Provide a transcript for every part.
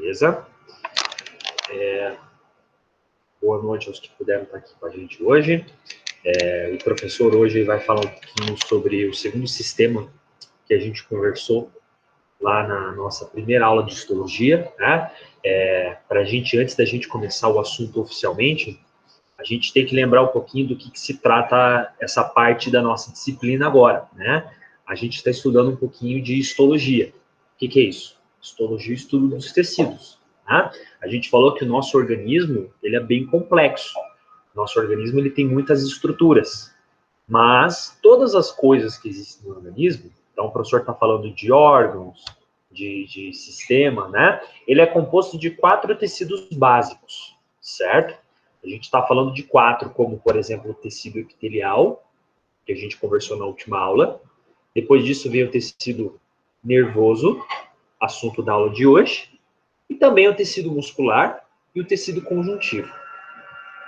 Beleza? Boa noite aos que puderam estar aqui com a gente hoje. O professor hoje vai falar um pouquinho sobre o segundo sistema que a gente conversou lá na nossa primeira aula de histologia, né? Para a gente, antes da gente começar o assunto oficialmente, a gente tem que lembrar um pouquinho do que se trata essa parte da nossa disciplina agora, né? A gente está estudando um pouquinho de histologia. O que é isso? Histologia é o estudo dos tecidos. Tá? A gente falou que o nosso organismo ele é bem complexo. Nosso organismo ele tem muitas estruturas, mas todas as coisas que existem no organismo, então o professor está falando de órgãos, de sistema, né? Ele é composto de 4 tecidos básicos, certo? A gente está falando de 4, como, por exemplo, o tecido epitelial, que a gente conversou na última aula. Depois disso veio o tecido nervoso, assunto da aula de hoje, e também o tecido muscular e o tecido conjuntivo.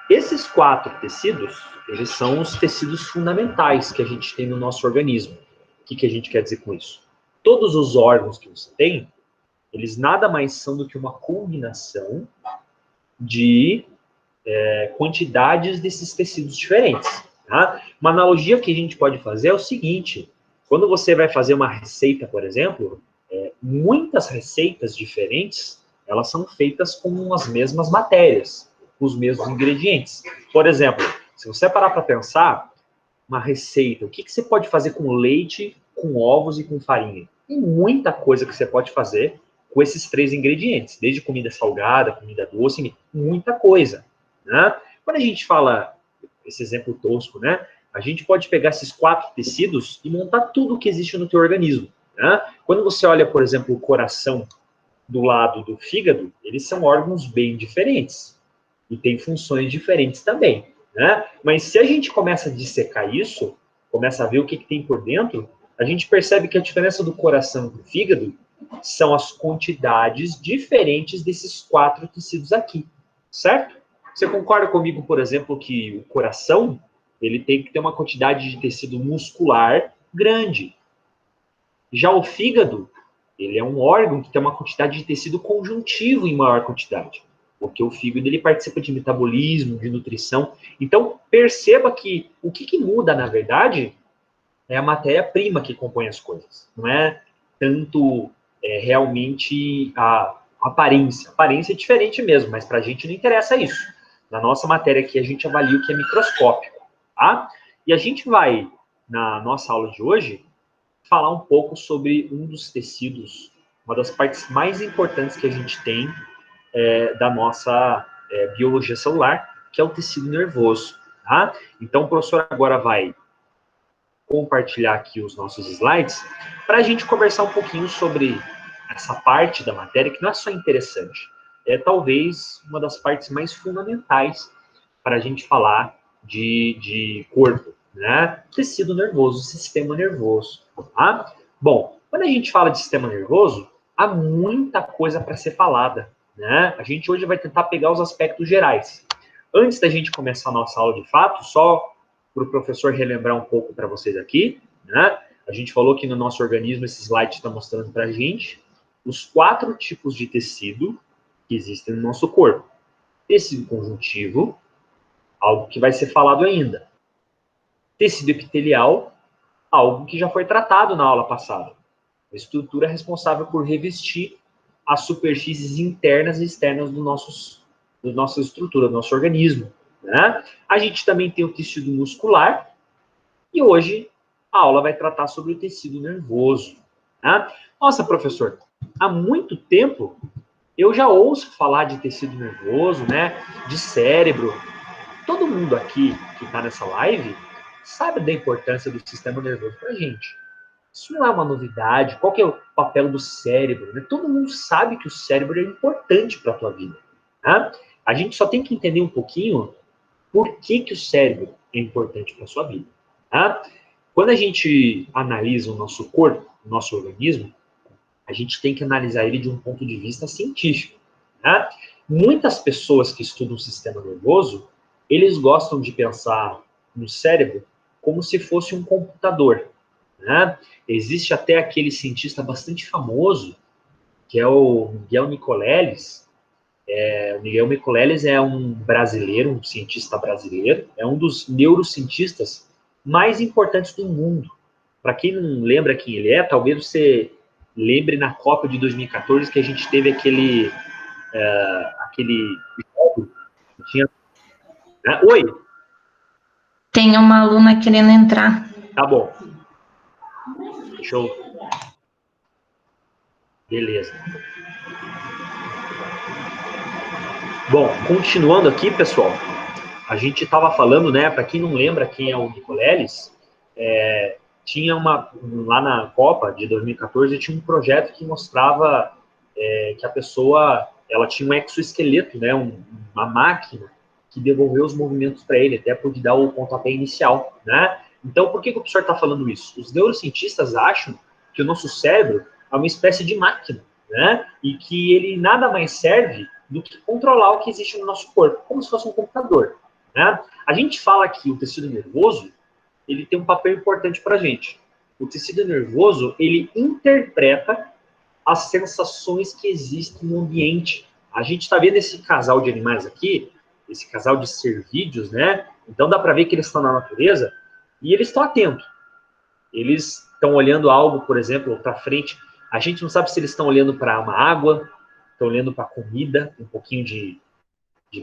Esses 4 tecidos, eles são os tecidos fundamentais que a gente tem no nosso organismo. O que a gente quer dizer com isso? Todos os órgãos que você tem, eles nada mais são do que uma combinação de quantidades desses tecidos diferentes. Tá? Uma analogia que a gente pode fazer é o seguinte: quando você vai fazer uma receita, por exemplo, muitas receitas diferentes, elas são feitas com as mesmas matérias, com os mesmos ingredientes. Por exemplo, se você parar para pensar, uma receita, o que você pode fazer com leite, com ovos e com farinha? Tem muita coisa que você pode fazer com esses 3 ingredientes, desde comida salgada, comida doce, muita coisa. Né? Quando a gente fala, esse exemplo tosco, né? A gente pode pegar esses 4 tecidos e montar tudo o que existe no teu organismo. Né? Quando você olha, por exemplo, o coração do lado do fígado, eles são órgãos bem diferentes e têm funções diferentes também. Né? Mas se a gente começa a dissecar isso, começa a ver o que tem por dentro, a gente percebe que a diferença do coração para o fígado são as quantidades diferentes desses 4 tecidos aqui, certo? Você concorda comigo, por exemplo, que o coração ele tem que ter uma quantidade de tecido muscular grande. Já o fígado, ele é um órgão que tem uma quantidade de tecido conjuntivo em maior quantidade, porque o fígado ele participa de metabolismo, de nutrição. Então, perceba que o que muda, na verdade, é a matéria-prima que compõe as coisas. Não é tanto realmente a aparência. A aparência é diferente mesmo, mas para a gente não interessa isso. Na nossa matéria aqui, a gente avalia o que é microscópico. Tá? E a gente vai, na nossa aula de hoje, falar um pouco sobre um dos tecidos, uma das partes mais importantes que a gente tem da nossa biologia celular, que é o tecido nervoso. Tá? Então, o professor agora vai compartilhar aqui os nossos slides para a gente conversar um pouquinho sobre essa parte da matéria que não é só interessante, é talvez uma das partes mais fundamentais para a gente falar de corpo, né? Tecido nervoso, sistema nervoso. Tá? Bom, quando a gente fala de sistema nervoso, há muita coisa para ser falada, né? A gente hoje vai tentar pegar os aspectos gerais. Antes da gente começar a nossa aula de fato, só para o professor relembrar um pouco para vocês aqui, né? A gente falou que no nosso organismo, esse slide está mostrando para a gente os 4 tipos de tecido que existem no nosso corpo. Tecido conjuntivo, algo que vai ser falado ainda. Tecido epitelial, algo que já foi tratado na aula passada. A estrutura responsável por revestir as superfícies internas e externas da nossa estrutura, do nosso organismo. Né? A gente também tem o tecido muscular, e hoje a aula vai tratar sobre o tecido nervoso. Tá? Nossa, professor, há muito tempo eu já ouço falar de tecido nervoso, né? De cérebro. Todo mundo aqui que está nessa live sabe da importância do sistema nervoso para a gente. Isso não é uma novidade. Qual que é o papel do cérebro? Né? Todo mundo sabe que o cérebro é importante para a tua vida. Tá? A gente só tem que entender um pouquinho por que o cérebro é importante para a sua vida. Tá? Quando a gente analisa o nosso corpo, o nosso organismo, a gente tem que analisar ele de um ponto de vista científico. Tá? Muitas pessoas que estudam o sistema nervoso, eles gostam de pensar no cérebro como se fosse um computador. Né? Existe até aquele cientista bastante famoso, que é o Miguel Nicoleles. O Miguel Nicoleles é um brasileiro, um cientista brasileiro, é um dos neurocientistas mais importantes do mundo. Para quem não lembra quem ele é, talvez você lembre na Copa de 2014 que a gente teve aquele jogo que tinha... Oi? Tem uma aluna querendo entrar. Tá bom. Show. Beleza. Bom, continuando aqui, pessoal, a gente estava falando, né, para quem não lembra quem é o Nicoleles, tinha lá na Copa de 2014, tinha um projeto que mostrava que a pessoa, ela tinha um exoesqueleto, né, uma máquina que devolveu os movimentos para ele, até poder dar o pontapé inicial, né? Então, por que o professor está falando isso? Os neurocientistas acham que o nosso cérebro é uma espécie de máquina, né? E que ele nada mais serve do que controlar o que existe no nosso corpo, como se fosse um computador, né? A gente fala que o tecido nervoso, ele tem um papel importante para a gente. O tecido nervoso, ele interpreta as sensações que existem no ambiente. A gente está vendo esse casal de animais aqui, esse casal de cervídeos, né? Então dá para ver que eles estão na natureza e eles estão atentos. Eles estão olhando algo, por exemplo, para frente. A gente não sabe se eles estão olhando para uma água, estão olhando para comida, um pouquinho de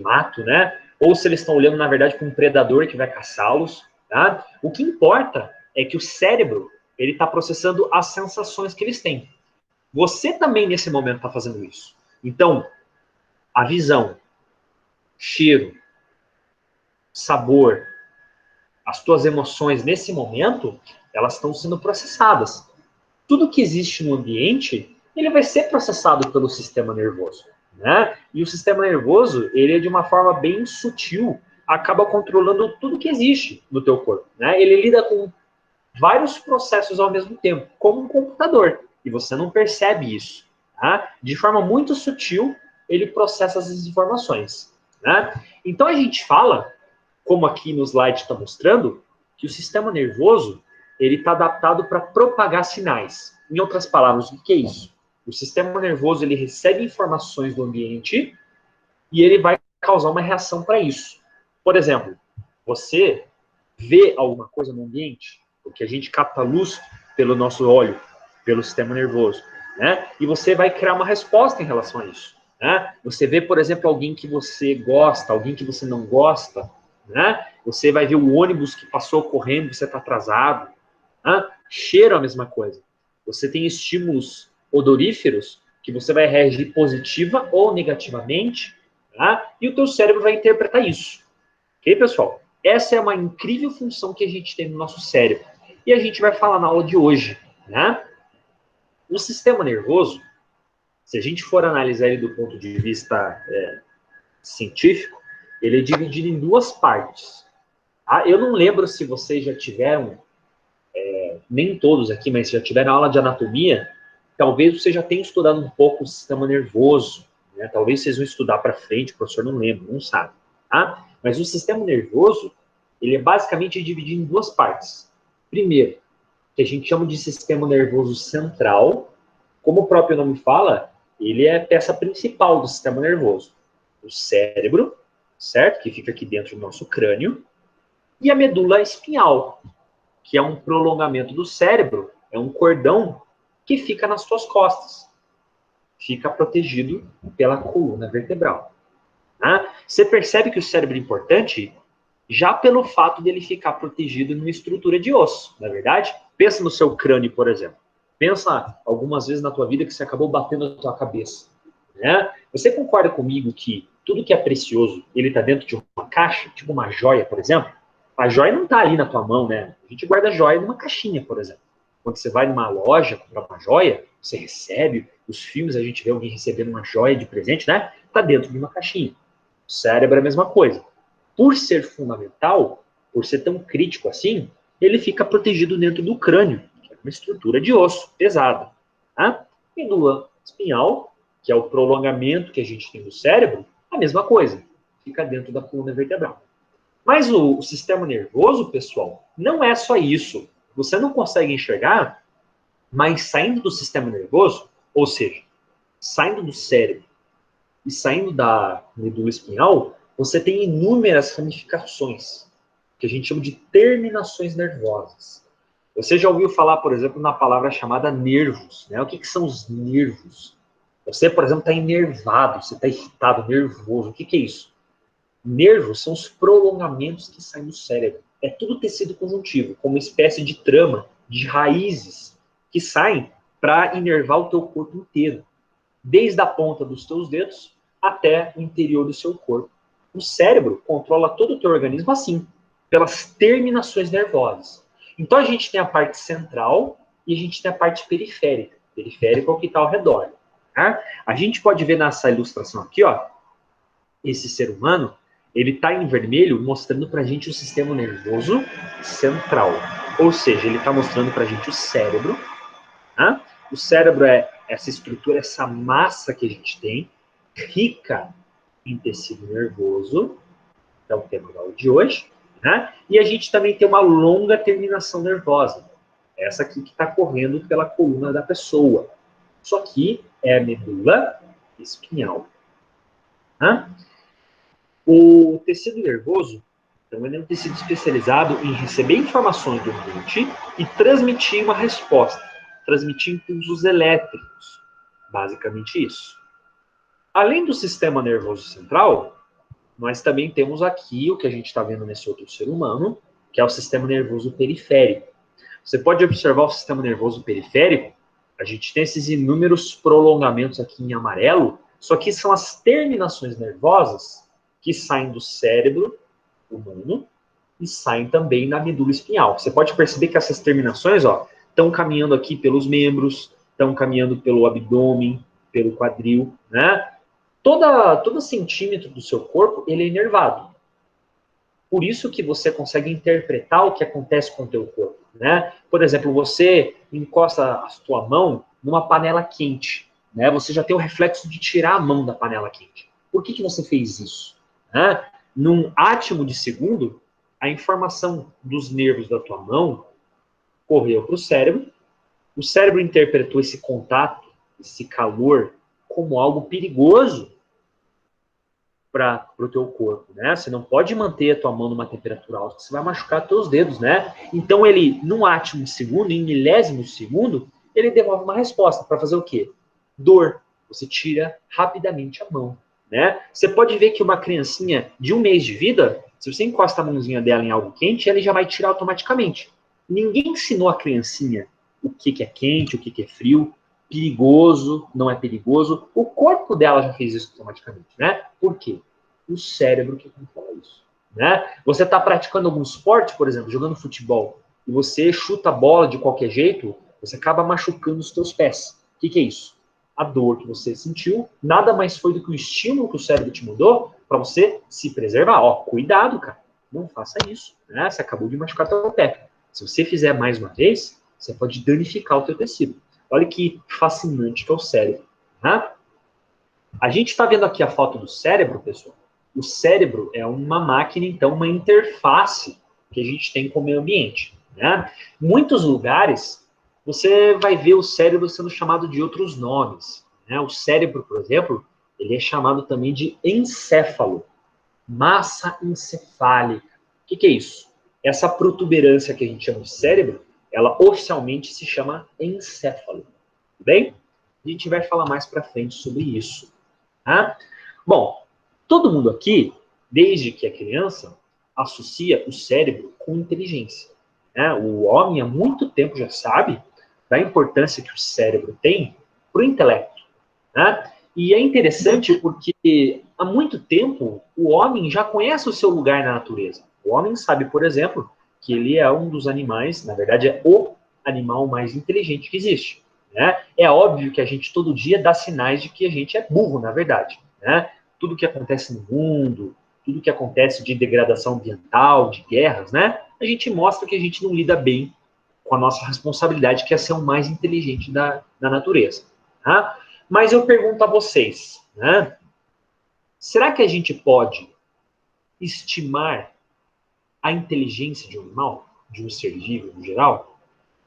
mato, né? Ou se eles estão olhando, na verdade, para um predador que vai caçá-los, tá? O que importa é que o cérebro, ele está processando as sensações que eles têm. Você também, nesse momento, está fazendo isso. Então, a visão, cheiro, sabor, as tuas emoções, nesse momento, elas estão sendo processadas. Tudo que existe no ambiente, ele vai ser processado pelo sistema nervoso, né? E o sistema nervoso, ele é de uma forma bem sutil, acaba controlando tudo que existe no teu corpo, né? Ele lida com vários processos ao mesmo tempo, como um computador, e você não percebe isso, tá? De forma muito sutil, ele processa as informações, né? Então a gente fala, como aqui no slide está mostrando, que o sistema nervoso, ele está adaptado para propagar sinais. Em outras palavras, o que é isso? O sistema nervoso, ele recebe informações do ambiente e ele vai causar uma reação para isso. Por exemplo, você vê alguma coisa no ambiente, porque a gente capta luz pelo nosso olho, pelo sistema nervoso, né? E você vai criar uma resposta em relação a isso, né? Você vê, por exemplo, alguém que você gosta, alguém que você não gosta, né? Você vai ver o ônibus que passou correndo, você está atrasado, né? Cheiro é a mesma coisa. Você tem estímulos odoríferos que você vai reagir positiva ou negativamente, tá? E o teu cérebro vai interpretar isso. Ok, pessoal? Essa é uma incrível função que a gente tem no nosso cérebro. E a gente vai falar na aula de hoje, né? O sistema nervoso, se a gente for analisar ele do ponto de vista científico, ele é dividido em duas partes. Tá? Eu não lembro se vocês já tiveram, nem todos aqui, mas já tiveram aula de anatomia, talvez você já tenha estudado um pouco o sistema nervoso, né? Talvez vocês vão estudar para frente, o professor não lembra, não sabe, tá? Mas o sistema nervoso, ele é basicamente dividido em duas partes. Primeiro, que a gente chama de sistema nervoso central, como o próprio nome fala, ele é a peça principal do sistema nervoso. O cérebro, certo? Que fica aqui dentro do nosso crânio, e a medula espinhal, que é um prolongamento do cérebro, é um cordão que fica nas suas costas. Fica protegido pela coluna vertebral. Tá? Você percebe que o cérebro é importante já pelo fato dele ficar protegido numa estrutura de osso, não é verdade? Pensa no seu crânio, por exemplo. Pensa algumas vezes na tua vida que você acabou batendo na tua cabeça. Né? Você concorda comigo que tudo que é precioso, ele está dentro de uma caixa, tipo uma joia, por exemplo? A joia não está ali na tua mão, né? A gente guarda a joia numa caixinha, por exemplo. Quando você vai numa loja comprar uma joia, você recebe, os filmes a gente vê alguém recebendo uma joia de presente, né? Está dentro de uma caixinha. O cérebro é a mesma coisa. Por ser fundamental, por ser tão crítico assim, ele fica protegido dentro do crânio, que é uma estrutura de osso pesada. Tá? Medula espinhal, que é o prolongamento que a gente tem do cérebro, a mesma coisa, fica dentro da coluna vertebral. Mas o sistema nervoso, pessoal, não é só isso. Você não consegue enxergar, mas saindo do sistema nervoso, ou seja, saindo do cérebro e saindo da medula espinhal, você tem inúmeras ramificações, que a gente chama de terminações nervosas. Você já ouviu falar, por exemplo, na palavra chamada nervos, né? O que são os nervos? Você, por exemplo, está enervado, você está irritado, nervoso. O que é isso? Nervos são os prolongamentos que saem do cérebro. É tudo tecido conjuntivo, como uma espécie de trama, de raízes, que saem para inervar o teu corpo inteiro. Desde a ponta dos teus dedos até o interior do seu corpo. O cérebro controla todo o teu organismo assim, pelas terminações nervosas. Então a gente tem a parte central e a gente tem a parte periférica. Periférico é o que está ao redor. Tá? A gente pode ver nessa ilustração aqui, ó, esse ser humano, ele está em vermelho mostrando para a gente o sistema nervoso central. Ou seja, ele está mostrando para a gente o cérebro. Tá? O cérebro é essa estrutura, essa massa que a gente tem, rica em tecido nervoso, é o tema da aula de hoje, né? E a gente também tem uma longa terminação nervosa, essa aqui que está correndo pela coluna da pessoa. Isso aqui é a medula espinhal. Tá? O tecido nervoso, então, ele é um tecido especializado em receber informações do ambiente e transmitir uma resposta, transmitir impulsos elétricos, basicamente isso. Além do sistema nervoso central, nós também temos aqui o que a gente está vendo nesse outro ser humano, que é o sistema nervoso periférico. Você pode observar o sistema nervoso periférico, a gente tem esses inúmeros prolongamentos aqui em amarelo, só que são as terminações nervosas que saem do cérebro humano e saem também na medula espinhal. Você pode perceber que essas terminações, ó, estão caminhando aqui pelos membros, estão caminhando pelo abdômen, pelo quadril, né? Todo centímetro do seu corpo, ele é inervado. Por isso que você consegue interpretar o que acontece com o teu corpo, né? Por exemplo, você encosta a sua mão numa panela quente, né? Você já tem o reflexo de tirar a mão da panela quente. Por que você fez isso? Né? Num átimo de segundo, a informação dos nervos da tua mão correu para o cérebro interpretou esse contato, esse calor, como algo perigoso para o teu corpo, né? Você não pode manter a tua mão numa temperatura alta, você vai machucar teus dedos, né? Então ele, num átimo de segundo, em milésimos de segundo, ele devolve uma resposta para fazer o quê? Dor. Você tira rapidamente a mão, né? Você pode ver que uma criancinha de 1 mês de vida, se você encosta a mãozinha dela em algo quente, ela já vai tirar automaticamente. Ninguém ensinou a criancinha o que é quente, o que é frio, perigoso, não é perigoso. O corpo dela já fez isso automaticamente, né? Por quê? O cérebro que controla isso, né? Você está praticando algum esporte, por exemplo, jogando futebol, e você chuta a bola de qualquer jeito, você acaba machucando os teus pés. O que é isso? A dor que você sentiu, nada mais foi do que o estímulo que o cérebro te mudou para você se preservar. Ó, cuidado, cara. Não faça isso, né? Você acabou de machucar teu pé. Se você fizer mais uma vez, você pode danificar o teu tecido. Olha que fascinante que é o cérebro. Né? A gente está vendo aqui a foto do cérebro, pessoal. O cérebro é uma máquina, então, uma interface que a gente tem com o meio ambiente. Né? Em muitos lugares, você vai ver o cérebro sendo chamado de outros nomes. Né? O cérebro, por exemplo, ele é chamado também de encéfalo, massa encefálica. O que é isso? Essa protuberância que a gente chama de cérebro, ela oficialmente se chama encéfalo. Tudo bem? A gente vai falar mais para frente sobre isso. Tá? Bom, todo mundo aqui, desde que é criança, associa o cérebro com inteligência. Né? O homem há muito tempo já sabe da importância que o cérebro tem para o intelecto. Né? E é interessante porque há muito tempo o homem já conhece o seu lugar na natureza. O homem sabe, por exemplo, que ele é um dos animais, na verdade é o animal mais inteligente que existe. Né? É óbvio que a gente todo dia dá sinais de que a gente é burro, na verdade. Né? Tudo que acontece no mundo, tudo que acontece de degradação ambiental, de guerras, né? A gente mostra que a gente não lida bem com a nossa responsabilidade, que é ser o mais inteligente da natureza. Tá? Mas eu pergunto a vocês, né? Será que a gente pode estimar a inteligência de um animal, de um ser vivo no geral?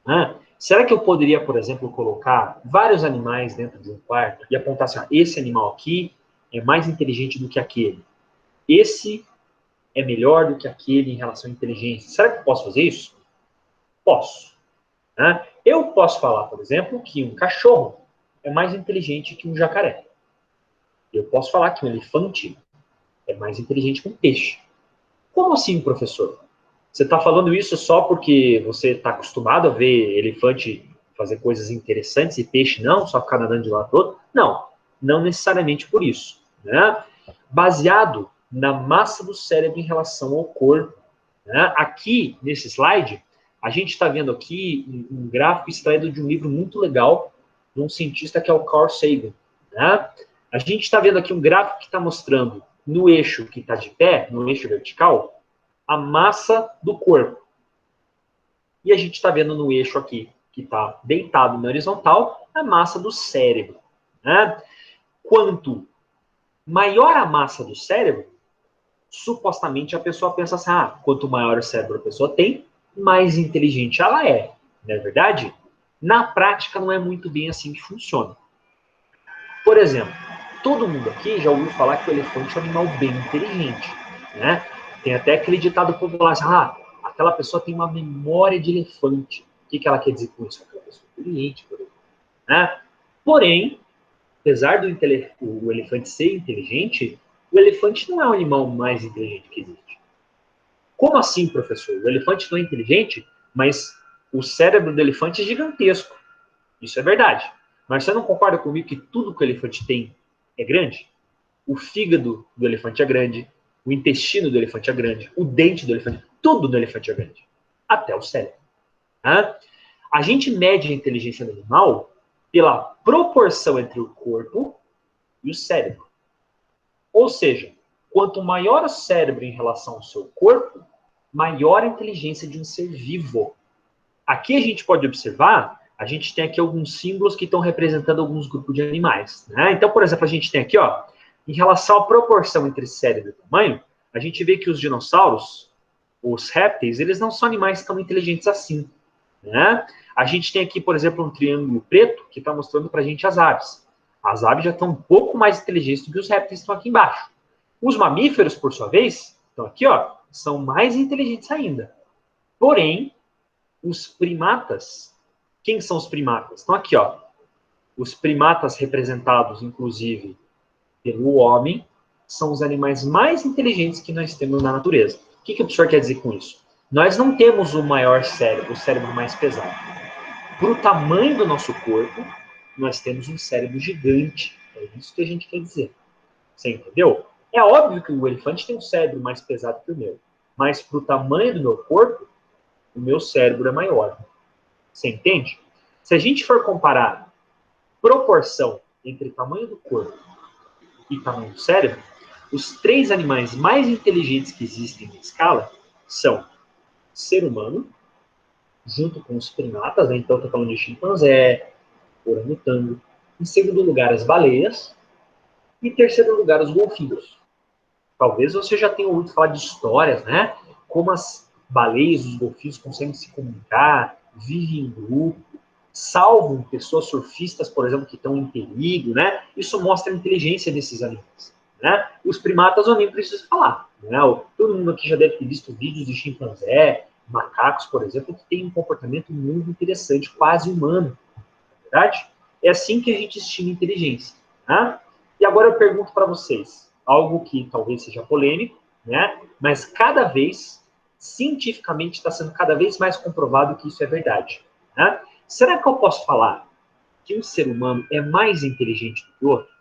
Né? Será que eu poderia, por exemplo, colocar vários animais dentro de um quarto e apontar assim, esse animal aqui é mais inteligente do que aquele. Esse é melhor do que aquele em relação à inteligência. Será que eu posso fazer isso? Posso. Né? Eu posso falar, por exemplo, que um cachorro é mais inteligente que um jacaré. Eu posso falar que um elefante é mais inteligente que um peixe. Como assim, professor? Você está falando isso só porque você está acostumado a ver elefante fazer coisas interessantes e peixe não, só ficar nadando de um lado para o outro? Não, não necessariamente por isso. Né? Baseado na massa do cérebro em relação ao corpo. Né? Aqui, nesse slide, a gente está vendo aqui um gráfico extraído de um livro muito legal de um cientista que é o Carl Sagan. Né? A gente está vendo aqui um gráfico que está mostrando no eixo que está de pé, no eixo vertical, a massa do corpo. E a gente está vendo no eixo aqui, que está deitado na horizontal, a massa do cérebro. Né? Quanto maior a massa do cérebro, supostamente a pessoa pensa assim, quanto maior o cérebro a pessoa tem, mais inteligente ela é. Não é verdade? Na prática, não é muito bem assim que funciona. Por exemplo, todo mundo aqui já ouviu falar que o elefante é um animal bem inteligente. Né? Tem até aquele ditado popular assim, aquela pessoa tem uma memória de elefante. O que ela quer dizer com isso? Aquela pessoa inteligente, por exemplo. Né? Porém, apesar do o elefante ser inteligente, o elefante não é o animal mais inteligente que existe. Como assim, professor? O elefante não é inteligente, mas o cérebro do elefante é gigantesco. Isso é verdade. Mas você não concorda comigo que tudo que o elefante tem é grande? O fígado do elefante é grande, o intestino do elefante é grande, o dente do elefante, tudo do elefante é grande. Até o cérebro. Tá? A gente mede a inteligência do animal pela proporção entre o corpo e o cérebro. Ou seja, quanto maior o cérebro em relação ao seu corpo, maior a inteligência de um ser vivo. Aqui a gente pode observar, a gente tem aqui alguns símbolos que estão representando alguns grupos de animais. Né? Então, por exemplo, a gente tem aqui, em relação à proporção entre cérebro e tamanho, a gente vê que os dinossauros, os répteis, eles não são animais tão inteligentes assim. Né? A gente tem aqui, por exemplo, um triângulo preto que está mostrando para a gente as aves. As aves já estão um pouco mais inteligentes do que os répteis que estão aqui embaixo. Os mamíferos, por sua vez, estão aqui, são mais inteligentes ainda. Porém, os primatas, quem são os primatas? Estão aqui, Os primatas representados, inclusive, pelo homem, são os animais mais inteligentes que nós temos na natureza. O que o professor quer dizer com isso? Nós não temos o maior cérebro, o cérebro mais pesado. Para o tamanho do nosso corpo, nós temos um cérebro gigante. É isso que a gente quer dizer. Você entendeu? É óbvio que o elefante tem um cérebro mais pesado que o meu. Mas para o tamanho do meu corpo, o meu cérebro é maior. Você entende? Se a gente for comparar proporção entre tamanho do corpo e tamanho do cérebro, os 3 animais mais inteligentes que existem na escala são ser humano, junto com os primatas, né? Então estou falando de chimpanzé, orangotango. Em segundo lugar, as baleias. E em terceiro lugar, os golfinhos. Talvez você já tenha ouvido falar de histórias, né? Como as baleias, os golfinhos conseguem se comunicar, vivem em grupo, salvam pessoas surfistas, por exemplo, que estão em perigo, né? Isso mostra a inteligência desses animais. Né? Os primatas eu nem preciso falar. Né? Todo mundo aqui já deve ter visto vídeos de chimpanzé, macacos, por exemplo, que têm um comportamento muito interessante, quase humano. Não é verdade? É assim que a gente estima inteligência. Né? E agora eu pergunto para vocês, algo que talvez seja polêmico, né? Mas cada vez, cientificamente, está sendo cada vez mais comprovado que isso é verdade. Né? Será que eu posso falar que um ser humano é mais inteligente do que o outro?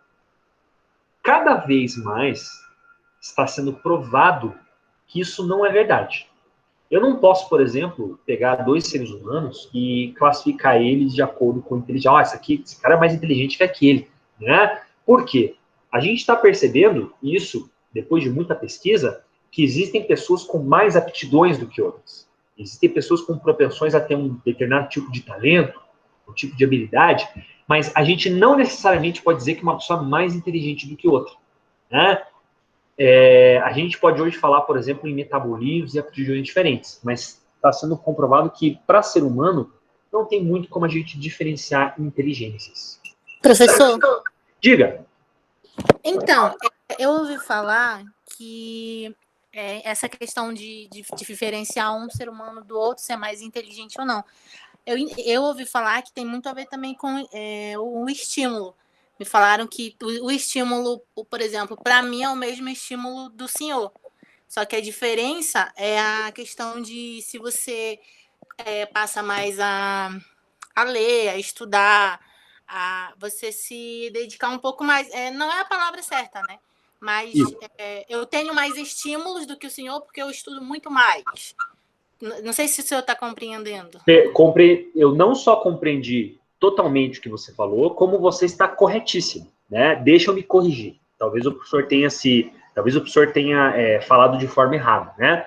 Cada vez mais está sendo provado que isso não é verdade. Eu não posso, por exemplo, pegar 2 seres humanos e classificar eles de acordo com a inteligência. Esse cara é mais inteligente que aquele. Né? Por quê? A gente está percebendo isso, depois de muita pesquisa, que existem pessoas com mais aptidões do que outras. Existem pessoas com propensões a ter um determinado tipo de talento, um tipo de habilidade, mas a gente não necessariamente pode dizer que uma pessoa é mais inteligente do que outra. Né? A gente pode hoje falar, por exemplo, em metabolismos e aptidões diferentes, mas está sendo comprovado que, para ser humano, não tem muito como a gente diferenciar inteligências. Professor? Diga. Então, eu ouvi falar que essa questão de diferenciar um ser humano do outro, se é mais inteligente ou não. Eu ouvi falar que tem muito a ver também com o estímulo. Me falaram que o estímulo, por exemplo, para mim é o mesmo estímulo do senhor. Só que a diferença é a questão de se você passa mais a ler, a estudar, a você se dedicar um pouco mais. Não é a palavra certa, né? Mas eu tenho mais estímulos do que o senhor porque eu estudo muito mais. Não sei se o senhor está compreendendo. Eu não só compreendi totalmente o que você falou, como você está corretíssimo, né? Deixa eu me corrigir. Talvez o professor tenha falado de forma errada, né?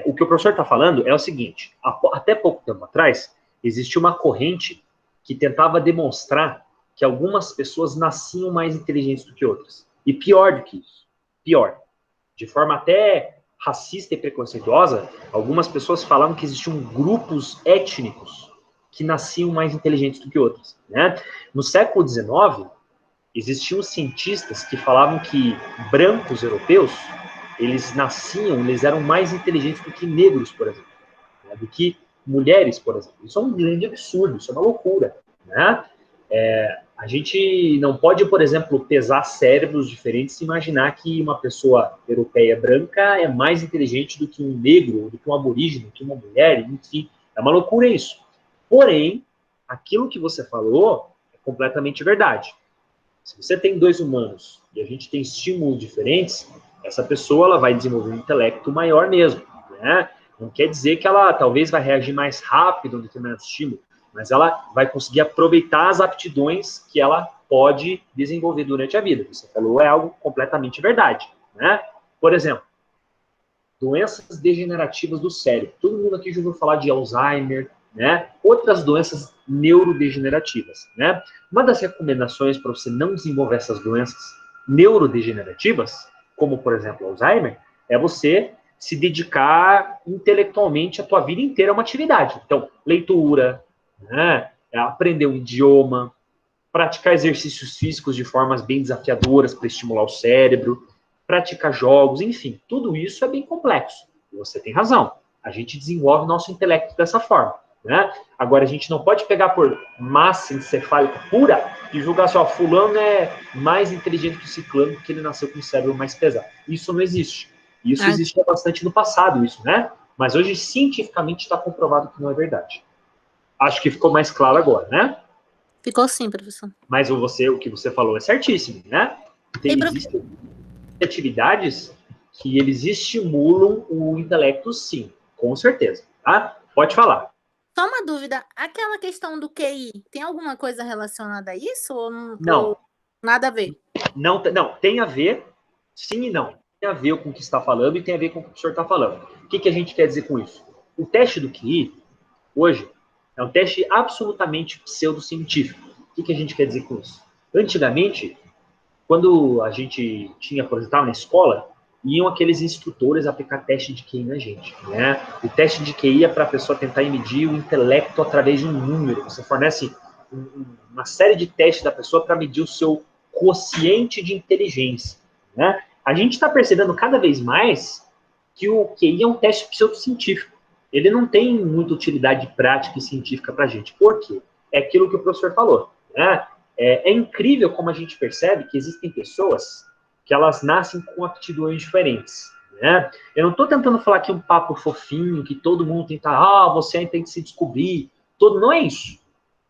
O que o professor está falando é o seguinte: até pouco tempo atrás existia uma corrente que tentava demonstrar que algumas pessoas nasciam mais inteligentes do que outras. E pior do que isso, de forma até racista e preconceituosa, algumas pessoas falavam que existiam grupos étnicos que nasciam mais inteligentes do que outros, né? No século XIX, existiam cientistas que falavam que brancos europeus, eles eram mais inteligentes do que negros, por exemplo, né? Do que mulheres, por exemplo. Isso é um grande absurdo, isso é uma loucura, né? A gente não pode, por exemplo, pesar cérebros diferentes e imaginar que uma pessoa europeia branca é mais inteligente do que um negro, do que um aborígene, do que uma mulher, enfim, é uma loucura isso. Porém, aquilo que você falou é completamente verdade. Se você tem dois humanos e a gente tem estímulos diferentes, essa pessoa ela vai desenvolver um intelecto maior mesmo, né? Não quer dizer que ela talvez vai reagir mais rápido a um determinado estímulo, mas ela vai conseguir aproveitar as aptidões que ela pode desenvolver durante a vida. Você falou é algo completamente verdade, né? Por exemplo, doenças degenerativas do cérebro. Todo mundo aqui já ouviu falar de Alzheimer, né? Outras doenças neurodegenerativas, né? Uma das recomendações para você não desenvolver essas doenças neurodegenerativas, como por exemplo Alzheimer, é você se dedicar intelectualmente a tua vida inteira a uma atividade. Então, leitura, né? Aprender um idioma, praticar exercícios físicos de formas bem desafiadoras para estimular o cérebro, praticar jogos, enfim, tudo isso é bem complexo. E você tem razão. A gente desenvolve nosso intelecto dessa forma, né? Agora, a gente não pode pegar por massa encefálica pura e julgar só, fulano é mais inteligente que o ciclano porque ele nasceu com o cérebro mais pesado. Isso não existe. Isso existia bastante no passado, isso, né? Mas hoje, cientificamente, está comprovado que não é verdade. Acho que ficou mais claro agora, né? Ficou sim, professor. Mas o que você falou é certíssimo, né? Existem atividades que eles estimulam o intelecto, sim, com certeza, tá? Pode falar. Só uma dúvida, aquela questão do QI, tem alguma coisa relacionada a isso ou não? Ou nada a ver? Não, tem a ver, sim e não. Tem a ver com o que está falando e tem a ver com o que o professor está falando. O que a gente quer dizer com isso? O teste do QI, hoje, é um teste absolutamente pseudocientífico. O que a gente quer dizer com isso? Antigamente, quando a gente por exemplo, estava na escola, iam aqueles instrutores aplicar teste de QI na gente, né? O teste de QI é para a pessoa tentar medir o intelecto através de um número. Você fornece uma série de testes da pessoa para medir o seu quociente de inteligência, né? A gente está percebendo cada vez mais que o QI é um teste pseudocientífico. Ele não tem muita utilidade prática e científica para a gente. Por quê? É aquilo que o professor falou, né? É incrível como a gente percebe que existem pessoas que elas nascem com aptidões diferentes, né? Eu não estou tentando falar aqui um papo fofinho, que todo mundo tenta, você tem que se descobrir. Não é isso,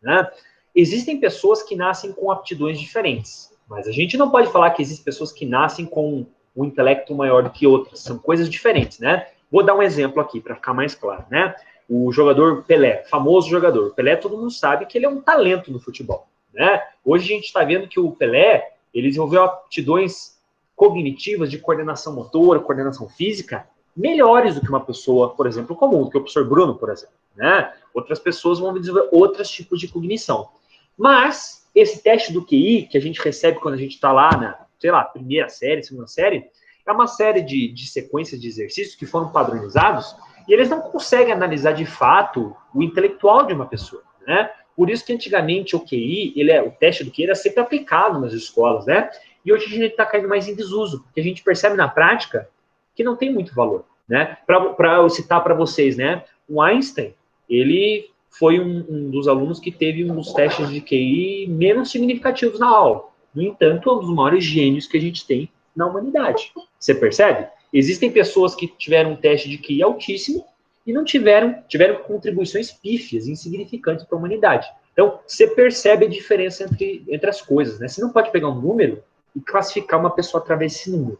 né? Existem pessoas que nascem com aptidões diferentes, mas a gente não pode falar que existem pessoas que nascem com um intelecto maior do que outras. São coisas diferentes, né? Vou dar um exemplo aqui para ficar mais claro, né? O jogador Pelé, famoso jogador. Pelé, todo mundo sabe que ele é um talento no futebol, né? Hoje a gente está vendo que o Pelé, ele desenvolveu aptidões cognitivas de coordenação motora, coordenação física, melhores do que uma pessoa, por exemplo, comum, do que o professor Bruno, por exemplo, né? Outras pessoas vão desenvolver outros tipos de cognição. Mas esse teste do QI que a gente recebe quando a gente está lá na, sei lá, primeira série, segunda série, é uma série de sequências de exercícios que foram padronizados e eles não conseguem analisar de fato o intelectual de uma pessoa, né? Por isso que antigamente o QI, o teste do QI era sempre aplicado nas escolas, né? E hoje a gente está caindo mais em desuso, porque a gente percebe na prática que não tem muito valor, né? Para eu citar para vocês, né? O Einstein, ele foi um dos alunos que teve um dos testes de QI menos significativos na aula. No entanto, é um dos maiores gênios que a gente tem na humanidade. Você percebe? Existem pessoas que tiveram um teste de QI altíssimo e não tiveram contribuições pífias, insignificantes para a humanidade. Então, você percebe a diferença entre as coisas, né? Você não pode pegar um número e classificar uma pessoa através desse número.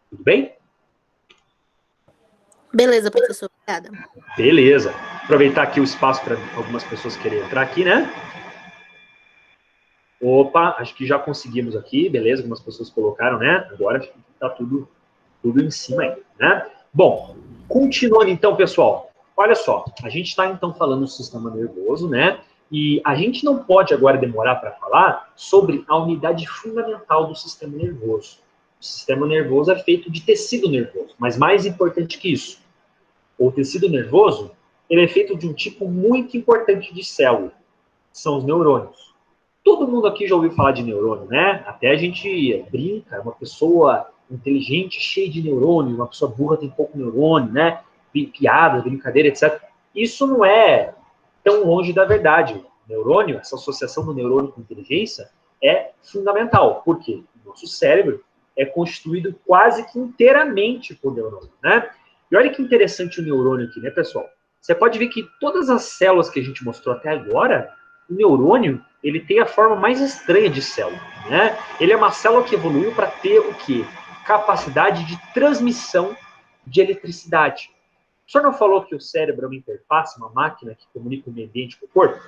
Tudo bem? Beleza, professor. Obrigada. Beleza. Aproveitar aqui o espaço para algumas pessoas quererem entrar aqui, né? Opa, acho que já conseguimos aqui, beleza? Algumas pessoas colocaram, né? Agora está tudo em cima aí, né? Bom, continuando então, pessoal. Olha só, a gente está então falando do sistema nervoso, né? E a gente não pode agora demorar para falar sobre a unidade fundamental do sistema nervoso. O sistema nervoso é feito de tecido nervoso, mas mais importante que isso, o tecido nervoso, ele é feito de um tipo muito importante de célula, são os neurônios. Todo mundo aqui já ouviu falar de neurônio, né? Até a gente brinca, uma pessoa inteligente, cheia de neurônio, uma pessoa burra tem pouco neurônio, né? Piada, brincadeira, etc. Isso não é tão longe da verdade. O neurônio, essa associação do neurônio com inteligência, é fundamental. Por quê? O nosso cérebro é constituído quase que inteiramente por neurônio, né? E olha que interessante o neurônio aqui, né, pessoal? Você pode ver que todas as células que a gente mostrou até agora, o neurônio, ele tem a forma mais estranha de célula, né? Ele é uma célula que evoluiu para ter o quê? Capacidade de transmissão de eletricidade. O senhor não falou que o cérebro é uma interface, uma máquina que comunica o meio ambiente com o corpo?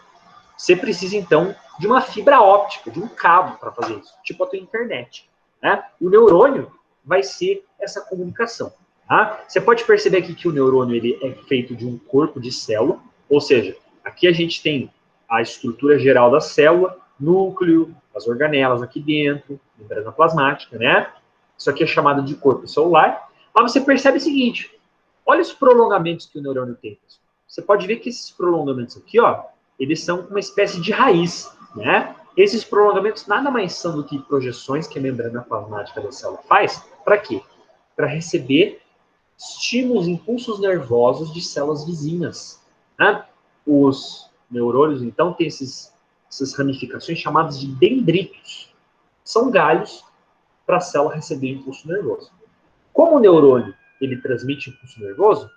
Você precisa, então, de uma fibra óptica, de um cabo para fazer isso, tipo a tua internet, né? O neurônio vai ser essa comunicação. Tá? Você pode perceber aqui que o neurônio ele é feito de um corpo de célula, ou seja, aqui a gente tem a estrutura geral da célula, núcleo, as organelas aqui dentro, membrana plasmática, né? Isso aqui é chamado de corpo celular. Mas você percebe o seguinte, olha os prolongamentos que o neurônio tem. Você pode ver que esses prolongamentos aqui, ó, eles são uma espécie de raiz, né? Esses prolongamentos nada mais são do que projeções que a membrana plasmática da célula faz. Para quê? Para receber estímulos, impulsos nervosos de células vizinhas. Né? Os neurônios, então, têm essas ramificações chamadas de dendritos. São galhos para a célula receber impulso nervoso. Como o neurônio ele transmite impulso nervoso,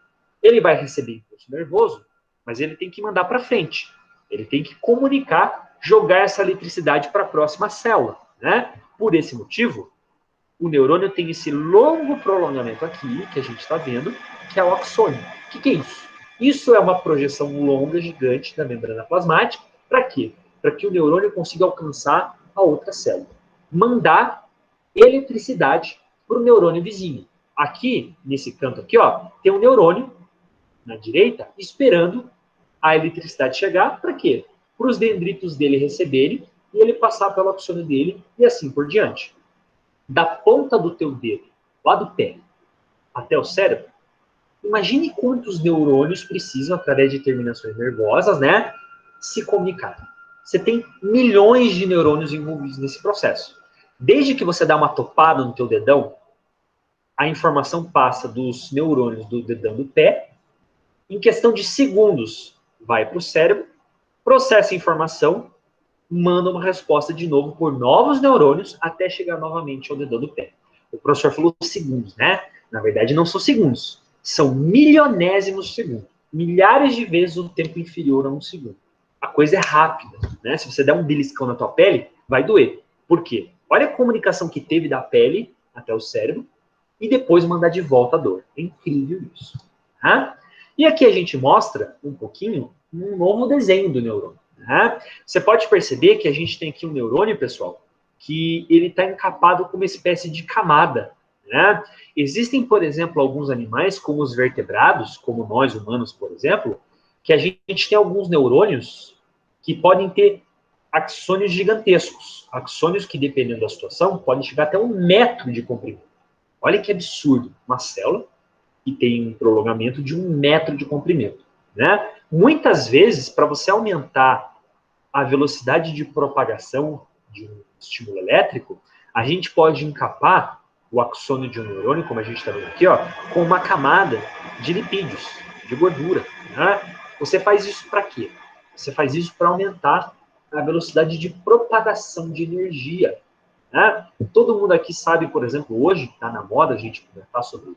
ele vai receber impulso nervoso, mas ele tem que mandar para frente. Ele tem que comunicar, jogar essa eletricidade para a próxima célula. Né? Por esse motivo, o neurônio tem esse longo prolongamento aqui, que a gente está vendo, que é o axônio. O que é isso? Isso é uma projeção longa, gigante da membrana plasmática. Para quê? Para que o neurônio consiga alcançar a outra célula. Mandar eletricidade para o neurônio vizinho. Aqui, nesse canto aqui, ó, tem um neurônio na direita esperando a eletricidade chegar. Para quê? Para os dendritos dele receberem e ele passar pelo axônio dele e assim por diante. Da ponta do teu dedo, lá do pé, até o cérebro, imagine quantos neurônios precisam, através de terminações nervosas, né, se comunicar. Você tem milhões de neurônios envolvidos nesse processo. Desde que você dá uma topada no teu dedão, a informação passa dos neurônios do dedão do pé, em questão de segundos, vai para o cérebro, processa a informação, manda uma resposta de novo por novos neurônios até chegar novamente ao dedão do pé. O professor falou segundos, né? Na verdade, não são segundos. São milionésimos segundos. Milhares de vezes o tempo inferior a um segundo. A coisa é rápida, né? Se você der um beliscão na tua pele, vai doer. Por quê? Olha a comunicação que teve da pele até o cérebro e depois mandar de volta a dor. É incrível isso. Tá? E aqui a gente mostra um pouquinho um novo desenho do neurônio. Né? Você pode perceber que a gente tem aqui um neurônio, pessoal, que ele está encapado com uma espécie de camada. Né? Existem, por exemplo, alguns animais, como os vertebrados, como nós humanos, por exemplo, que a gente tem alguns neurônios que podem ter axônios gigantescos. Axônios que, dependendo da situação, podem chegar até 1 metro de comprimento. Olha que absurdo. Uma célula que tem um prolongamento de 1 metro de comprimento. Né? Muitas vezes, para você aumentar a velocidade de propagação de um estímulo elétrico, a gente pode encapar o axônio de um neurônio, como a gente está vendo aqui, ó, com uma camada de lipídios, de gordura. Né? Você faz isso para quê? Você faz isso para aumentar a velocidade de propagação de energia. Né? Todo mundo aqui sabe, por exemplo, hoje está na moda a gente conversar sobre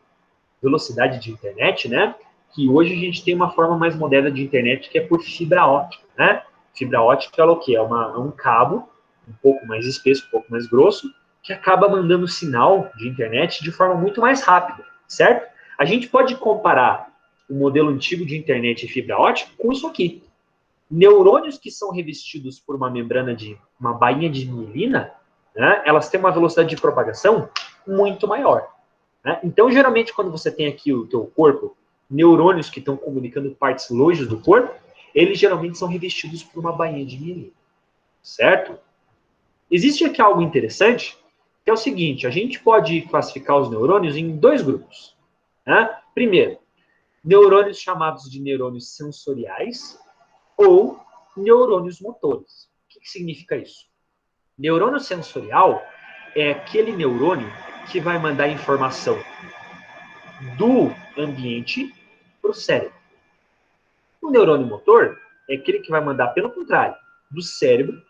velocidade de internet, né? Que hoje a gente tem uma forma mais moderna de internet que é por fibra óptica, né? Fibra óptica é o quê? É um cabo um pouco mais espesso, um pouco mais grosso, que acaba mandando sinal de internet de forma muito mais rápida, certo? A gente pode comparar o modelo antigo de internet e fibra óptica com isso aqui. Neurônios que são revestidos por uma membrana de uma bainha de mielina, né, elas têm uma velocidade de propagação muito maior. Né? Então, geralmente, quando você tem aqui o teu corpo, neurônios que estão comunicando partes longe do corpo, eles geralmente são revestidos por uma bainha de mielina, certo? Existe aqui algo interessante, que é o seguinte, a gente pode classificar os neurônios em dois grupos. Né? Primeiro, neurônios chamados de neurônios sensoriais ou neurônios motores. O que significa isso? Neurônio sensorial é aquele neurônio que vai mandar informação do ambiente para o cérebro. O neurônio motor é aquele que vai mandar, pelo contrário, do cérebro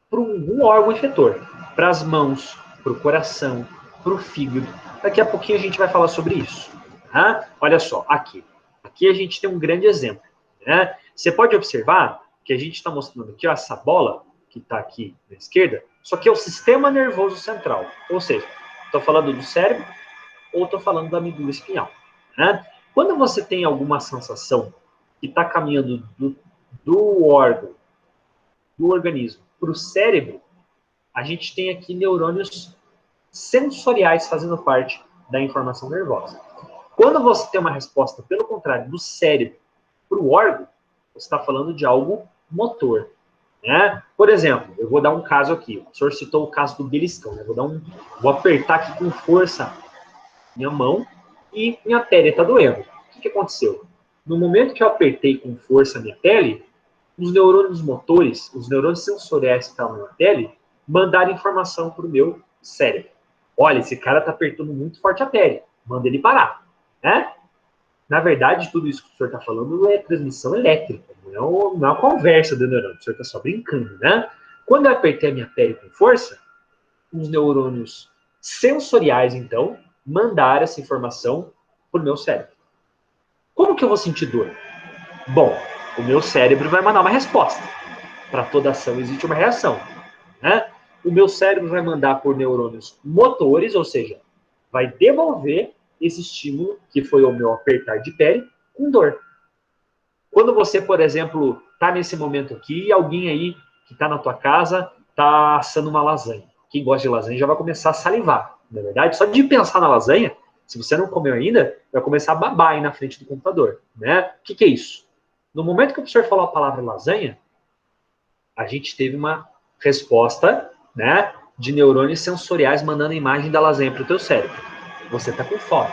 para um órgão efetor, para as mãos, para o coração, para o fígado. Daqui a pouquinho a gente vai falar sobre isso. Tá? Olha só, aqui. Aqui a gente tem um grande exemplo. Né? Você pode observar que a gente está mostrando aqui ó, essa bola que está aqui na esquerda, só que é o sistema nervoso central. Ou seja, estou falando do cérebro ou estou falando da medula espinhal. Né? Quando você tem alguma sensação que está caminhando do órgão, do organismo, para o cérebro, a gente tem aqui neurônios sensoriais fazendo parte da informação nervosa. Quando você tem uma resposta, pelo contrário, do cérebro para o órgão, você está falando de algo motor. Né? Por exemplo, eu vou dar um caso aqui. O senhor citou o caso do beliscão. Né? Vou apertar aqui com força minha mão e minha pele está doendo. O que aconteceu? No momento que eu apertei com força a minha pele, os neurônios motores, os neurônios sensoriais que estavam na pele, mandaram informação para o meu cérebro. Olha, esse cara está apertando muito forte a pele. Manda ele parar. Né? Na verdade, tudo isso que o senhor está falando é transmissão elétrica, não é uma conversa do neurônio, o senhor está só brincando, né? Quando eu apertei a minha pele com força, os neurônios sensoriais, então, mandaram essa informação para o meu cérebro. Como que eu vou sentir dor? Bom, o meu cérebro vai mandar uma resposta. Para toda ação existe uma reação. Né? O meu cérebro vai mandar por neurônios motores, ou seja, vai devolver esse estímulo, que foi o meu apertar de pele, com dor. Quando você, por exemplo, está nesse momento aqui e alguém aí que está na tua casa está assando uma lasanha. Quem gosta de lasanha já vai começar a salivar, não é verdade? Só de pensar na lasanha, se você não comeu ainda, vai começar a babar aí na frente do computador. Né? O que é isso? No momento que o professor falou a palavra lasanha, a gente teve uma resposta, né, de neurônios sensoriais mandando a imagem da lasanha para o teu cérebro. Você está com fome.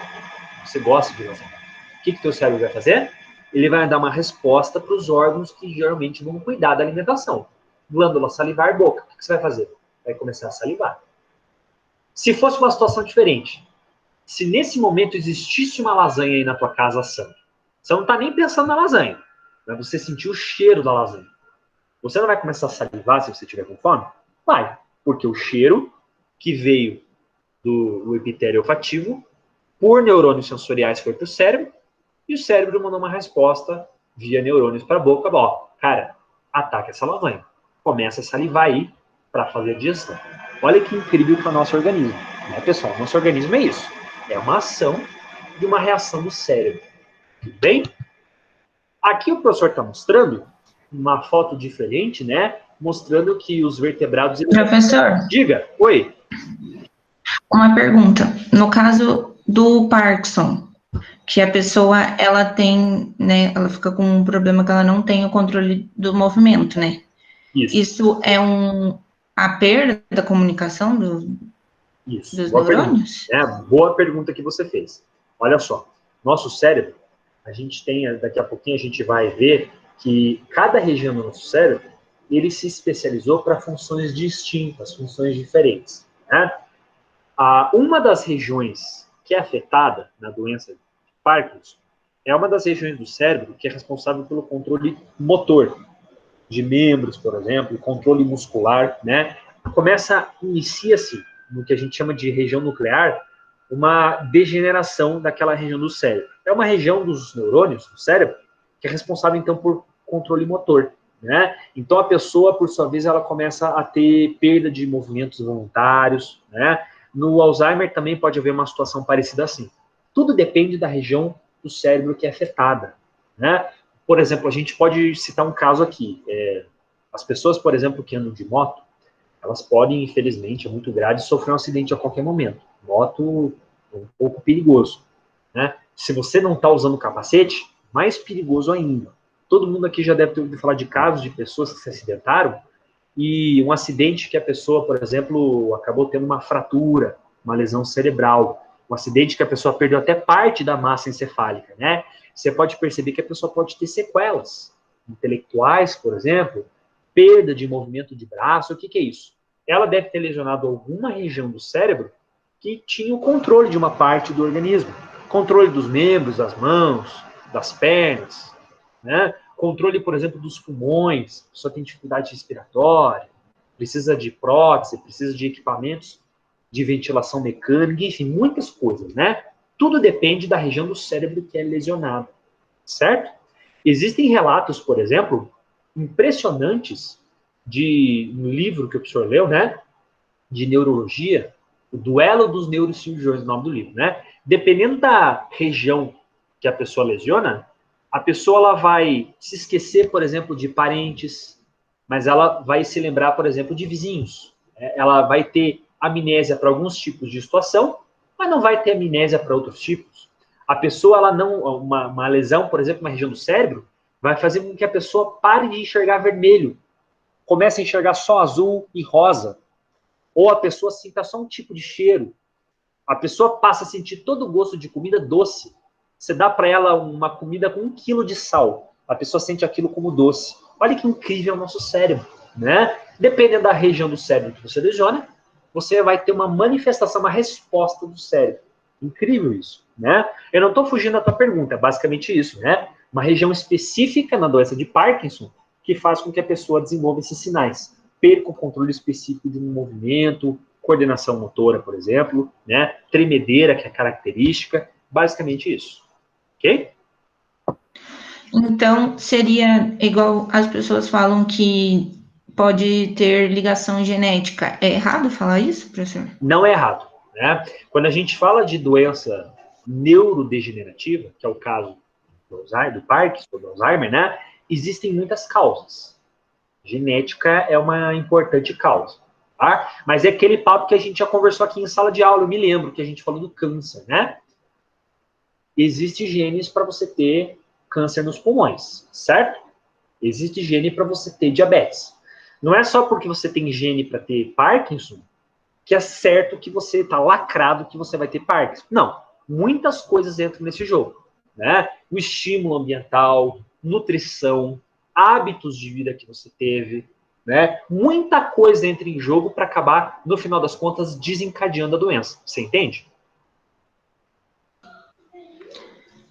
Você gosta de lasanha. O que teu cérebro vai fazer? Ele vai dar uma resposta para os órgãos que geralmente vão cuidar da alimentação. Glândula salivar, boca. O que você vai fazer? Vai começar a salivar. Se fosse uma situação diferente, se nesse momento existisse uma lasanha aí na tua casa assando, você não está nem pensando na lasanha, mas você sentiu o cheiro da lasanha. Você não vai começar a salivar se você estiver com fome? Vai, porque o cheiro que veio do epitélio olfativo, por neurônios sensoriais foi para o cérebro, e o cérebro mandou uma resposta via neurônios para a boca, ó, cara, ataca essa lasanha. Começa a salivar aí para fazer a digestão. Olha que incrível que é o nosso organismo. Né, pessoal? Nosso organismo é isso. É uma ação de uma reação do cérebro. Tudo bem? Aqui o professor está mostrando uma foto diferente, né? Mostrando que os vertebrados... Professor. Diga, oi. Uma pergunta. No caso do Parkinson, que a pessoa, ela tem, né, ela fica com um problema que ela não tem o controle do movimento, né? Isso é a perda da comunicação dos neurônios? Boa pergunta que você fez. Olha só, nosso cérebro, a gente tem, daqui a pouquinho a gente vai ver que cada região do nosso cérebro ele se especializou para funções distintas, funções diferentes, né? Uma das regiões que é afetada na doença de Parkinson é uma das regiões do cérebro que é responsável pelo controle motor de membros, por exemplo, controle muscular, né? Inicia-se no que a gente chama de região nuclear, uma degeneração daquela região do cérebro. É uma região dos neurônios do cérebro que é responsável, então, por controle motor, né? Então, a pessoa, por sua vez, ela começa a ter perda de movimentos voluntários, né? No Alzheimer também pode haver uma situação parecida assim. Tudo depende da região do cérebro que é afetada, né? Por exemplo, a gente pode citar um caso aqui. As pessoas, por exemplo, que andam de moto, elas podem, infelizmente, é muito grave, sofrer um acidente a qualquer momento. Moto é um pouco perigoso, né? Se você não está usando capacete, mais perigoso ainda. Todo mundo aqui já deve ter ouvido falar de casos de pessoas que se acidentaram e um acidente que a pessoa, por exemplo, acabou tendo uma fratura, uma lesão cerebral, um acidente que a pessoa perdeu até parte da massa encefálica, né? Você pode perceber que a pessoa pode ter sequelas intelectuais, por exemplo, perda de movimento de braço. O que é isso? Ela deve ter lesionado alguma região do cérebro que tinha o controle de uma parte do organismo. Controle dos membros, das mãos, das pernas, né? Controle, por exemplo, dos pulmões. A pessoa tem dificuldade respiratória, precisa de prótese, precisa de equipamentos de ventilação mecânica, enfim, muitas coisas, né? Tudo depende da região do cérebro que é lesionada, certo? Existem relatos, por exemplo, impressionantes de um livro que o professor leu, né? De neurologia, o Duelo dos Neurocirurgiões, o nome do livro, né? Dependendo da região que a pessoa lesiona, a pessoa ela vai se esquecer, por exemplo, de parentes, mas ela vai se lembrar, por exemplo, de vizinhos. Ela vai ter amnésia para alguns tipos de situação, mas não vai ter amnésia para outros tipos. A pessoa, ela não, uma lesão, por exemplo, na região do cérebro, vai fazer com que a pessoa pare de enxergar vermelho, comece a enxergar só azul e rosa, ou a pessoa sinta só um tipo de cheiro. A pessoa passa a sentir todo o gosto de comida doce. Você dá para ela uma comida com 1 quilo de sal, a pessoa sente aquilo como doce. Olha que incrível é o nosso cérebro, né? Dependendo da região do cérebro que você lesiona, você vai ter uma manifestação, uma resposta do cérebro. Incrível isso, né? Eu não estou fugindo da tua pergunta, é basicamente isso, né? Uma região específica na doença de Parkinson que faz com que a pessoa desenvolva esses sinais. Perca o controle específico de um movimento, coordenação motora, por exemplo, né? Tremedeira, que é característica, basicamente isso. Ok? Então, seria igual as pessoas falam que pode ter ligação genética. É errado falar isso, professor? Não é errado, né? Quando a gente fala de doença neurodegenerativa, que é o caso do Parkinson, do Alzheimer, né? Existem muitas causas. Genética é uma importante causa, tá? Mas é aquele papo que a gente já conversou aqui em sala de aula, eu me lembro que a gente falou do câncer, né? Existem genes para você ter câncer nos pulmões, certo? Existe gene para você ter diabetes. Não é só porque você tem gene para ter Parkinson que é certo que você está lacrado que você vai ter Parkinson. Não. Muitas coisas entram nesse jogo, né? O estímulo ambiental, nutrição, hábitos de vida que você teve, né? Muita coisa entra em jogo para acabar, no final das contas, desencadeando a doença. Você entende?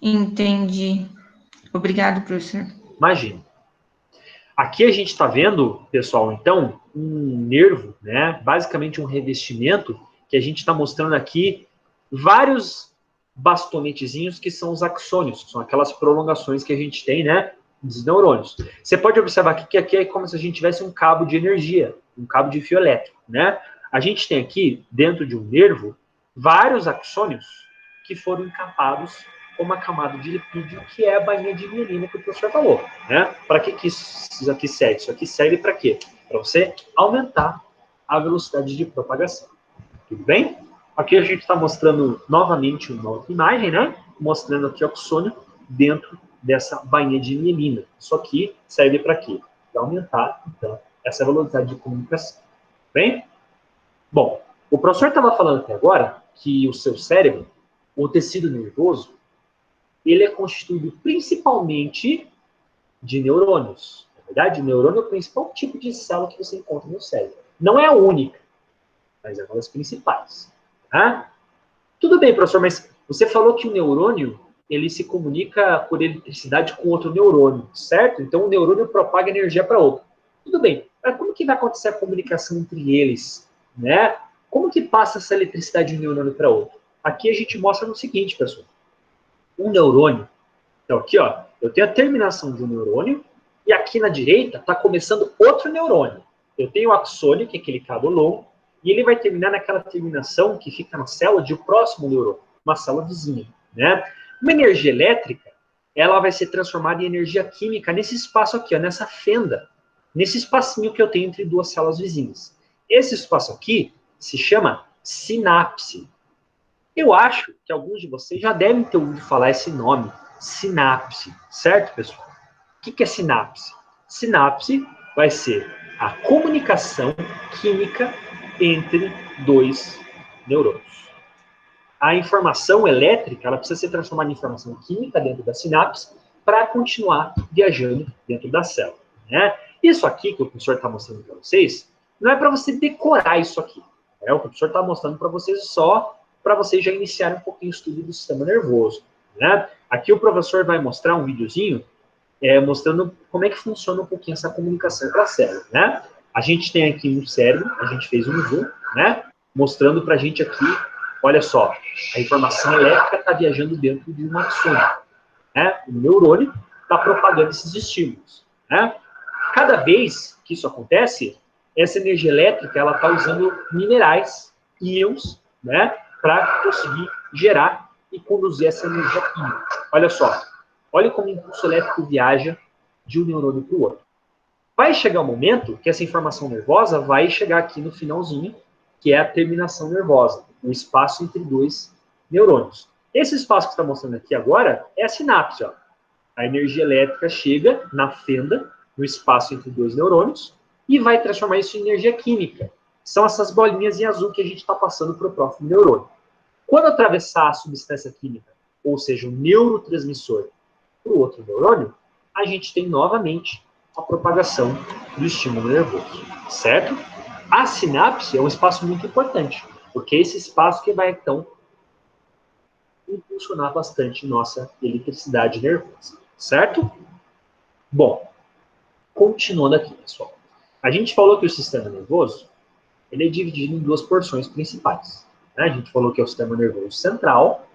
Entendi. Obrigado, professor. Imagina. Aqui a gente está vendo, pessoal, então, um nervo, né? Basicamente um revestimento que a gente está mostrando aqui vários bastonetezinhos que são os axônios, que são aquelas prolongações que a gente tem, né? Dos neurônios. Você pode observar aqui que aqui é como se a gente tivesse um cabo de energia, um cabo de fio elétrico, né? A gente tem aqui, dentro de um nervo, vários axônios que foram encapados com uma camada de lipídio, que é a bainha de mielina que o professor falou, né? Para que isso aqui serve? Isso aqui serve para quê? Para você aumentar a velocidade de propagação. Tudo bem? Aqui a gente está mostrando novamente uma outra imagem, né? Mostrando aqui o axônio dentro dessa bainha de mielina. Isso aqui serve para quê? Para aumentar, então, essa velocidade de comunicação. Bem? Bom, o professor estava falando até agora que o seu cérebro, o tecido nervoso, ele é constituído principalmente de neurônios. verdade? O neurônio é o principal tipo de célula que você encontra no cérebro. Não é a única, mas é uma das principais. Tá? Tudo bem, professor, mas você falou que o neurônio ele se comunica por eletricidade com outro neurônio, certo? Então o neurônio propaga energia para outro. Tudo bem, mas como que vai acontecer a comunicação entre eles? Né? Como que passa essa eletricidade de um neurônio para outro? Aqui a gente mostra no seguinte, pessoal. Um neurônio, então aqui ó, eu tenho a terminação de um neurônio e aqui na direita está começando outro neurônio. Eu tenho o axônio, que é aquele cabo longo, e ele vai terminar naquela terminação que fica na célula de um próximo neurônio, uma célula vizinha, né? Uma energia elétrica, ela vai ser transformada em energia química nesse espaço aqui, ó, nessa fenda, nesse espacinho que eu tenho entre duas células vizinhas. Esse espaço aqui se chama sinapse. Eu acho que alguns de vocês já devem ter ouvido falar esse nome, sinapse, certo, pessoal? O que é sinapse? Sinapse vai ser a comunicação química entre dois neurônios. A informação elétrica ela precisa ser transformada em informação química dentro da sinapse para continuar viajando dentro da célula. Né? Isso aqui que o professor está mostrando para vocês, não é para você decorar isso aqui. Né? O professor está mostrando para vocês só para vocês já iniciarem um pouquinho o estudo do sistema nervoso. Né? Aqui o professor vai mostrar um videozinho mostrando como é que funciona um pouquinho essa comunicação para a célula. Né? A gente tem aqui um cérebro, a gente fez um zoom, né? Mostrando para a gente aqui, olha só, a informação elétrica está viajando dentro de um axônio. Né? O neurônio está propagando esses estímulos. Né? Cada vez que isso acontece, essa energia elétrica ela está usando minerais, íons, né? Para conseguir gerar e conduzir essa energia química. Olha só, olha como o impulso elétrico viaja de um neurônio para o outro. Vai chegar um momento que essa informação nervosa vai chegar aqui no finalzinho, que é a terminação nervosa, o espaço entre dois neurônios. Esse espaço que está mostrando aqui agora é a sinapse. Ó. A energia elétrica chega na fenda, no espaço entre dois neurônios, e vai transformar isso em energia química. São essas bolinhas em azul que a gente está passando para o próximo neurônio. Quando atravessar a substância química, ou seja, o neurotransmissor, para o outro neurônio, a gente tem novamente a propagação do estímulo nervoso, certo? A sinapse é um espaço muito importante, porque é esse espaço que vai, então, impulsionar bastante nossa eletricidade nervosa, certo? Bom, continuando aqui, pessoal. A gente falou que o sistema nervoso ele é dividido em duas porções principais. Né? A gente falou que é o sistema nervoso central,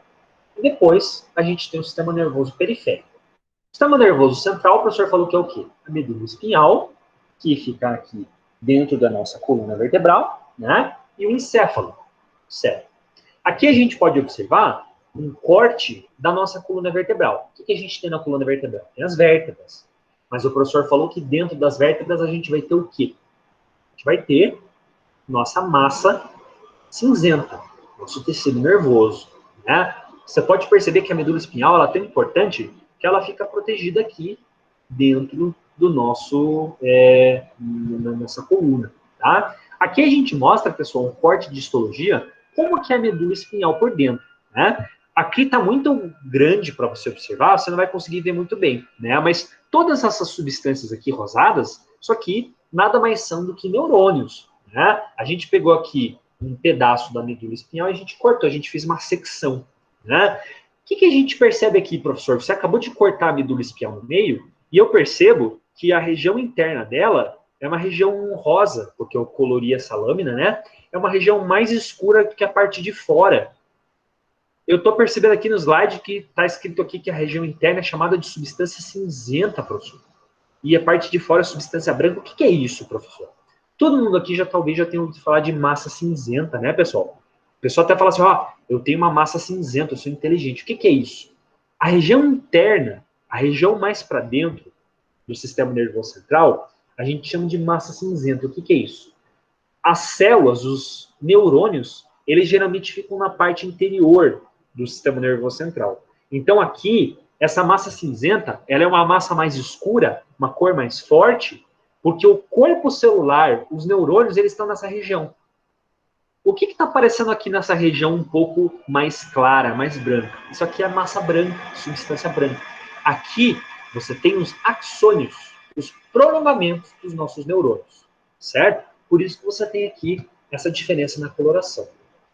e depois a gente tem o sistema nervoso periférico. O sistema nervoso central, o professor falou que é o quê? A medula espinhal, que fica aqui dentro da nossa coluna vertebral, né? E o encéfalo, certo? Aqui a gente pode observar um corte da nossa coluna vertebral. O que a gente tem na coluna vertebral? Tem as vértebras. Mas o professor falou que dentro das vértebras a gente vai ter o quê? A gente vai ter nossa massa cinzenta, nosso tecido nervoso, né? Você pode perceber que a medula espinhal ela é tão importante que ela fica protegida aqui dentro do nosso, na nossa coluna, tá? Aqui a gente mostra, pessoal, um corte de histologia, como que é a medula espinhal por dentro, né? Aqui está muito grande para você observar, você não vai conseguir ver muito bem, né? Mas todas essas substâncias aqui rosadas, isso aqui nada mais são do que neurônios, né? A gente pegou aqui um pedaço da medula espinhal e a gente cortou, a gente fez uma secção, né? O que a gente percebe aqui, professor? Você acabou de cortar a medula espinhal no meio e eu percebo que a região interna dela é uma região rosa, porque eu colori essa lâmina, né? É uma região mais escura que a parte de fora. Eu estou percebendo aqui no slide que está escrito aqui que a região interna é chamada de substância cinzenta, professor. E a parte de fora é substância branca. O que é isso, professor? Todo mundo aqui talvez já tenha ouvido falar de massa cinzenta, né, pessoal? O pessoal até fala assim, ó, eu tenho uma massa cinzenta, eu sou inteligente. O que é isso? A região interna, a região mais para dentro do sistema nervoso central, a gente chama de massa cinzenta. O que é isso? As células, os neurônios, eles geralmente ficam na parte interior do sistema nervoso central. Então aqui, essa massa cinzenta, ela é uma massa mais escura, uma cor mais forte, porque o corpo celular, os neurônios, eles estão nessa região. O que está aparecendo aqui nessa região um pouco mais clara, mais branca? Isso aqui é massa branca, substância branca. Aqui você tem os axônios. os prolongamentos dos nossos neurônios, certo? Por isso que você tem aqui essa diferença na coloração.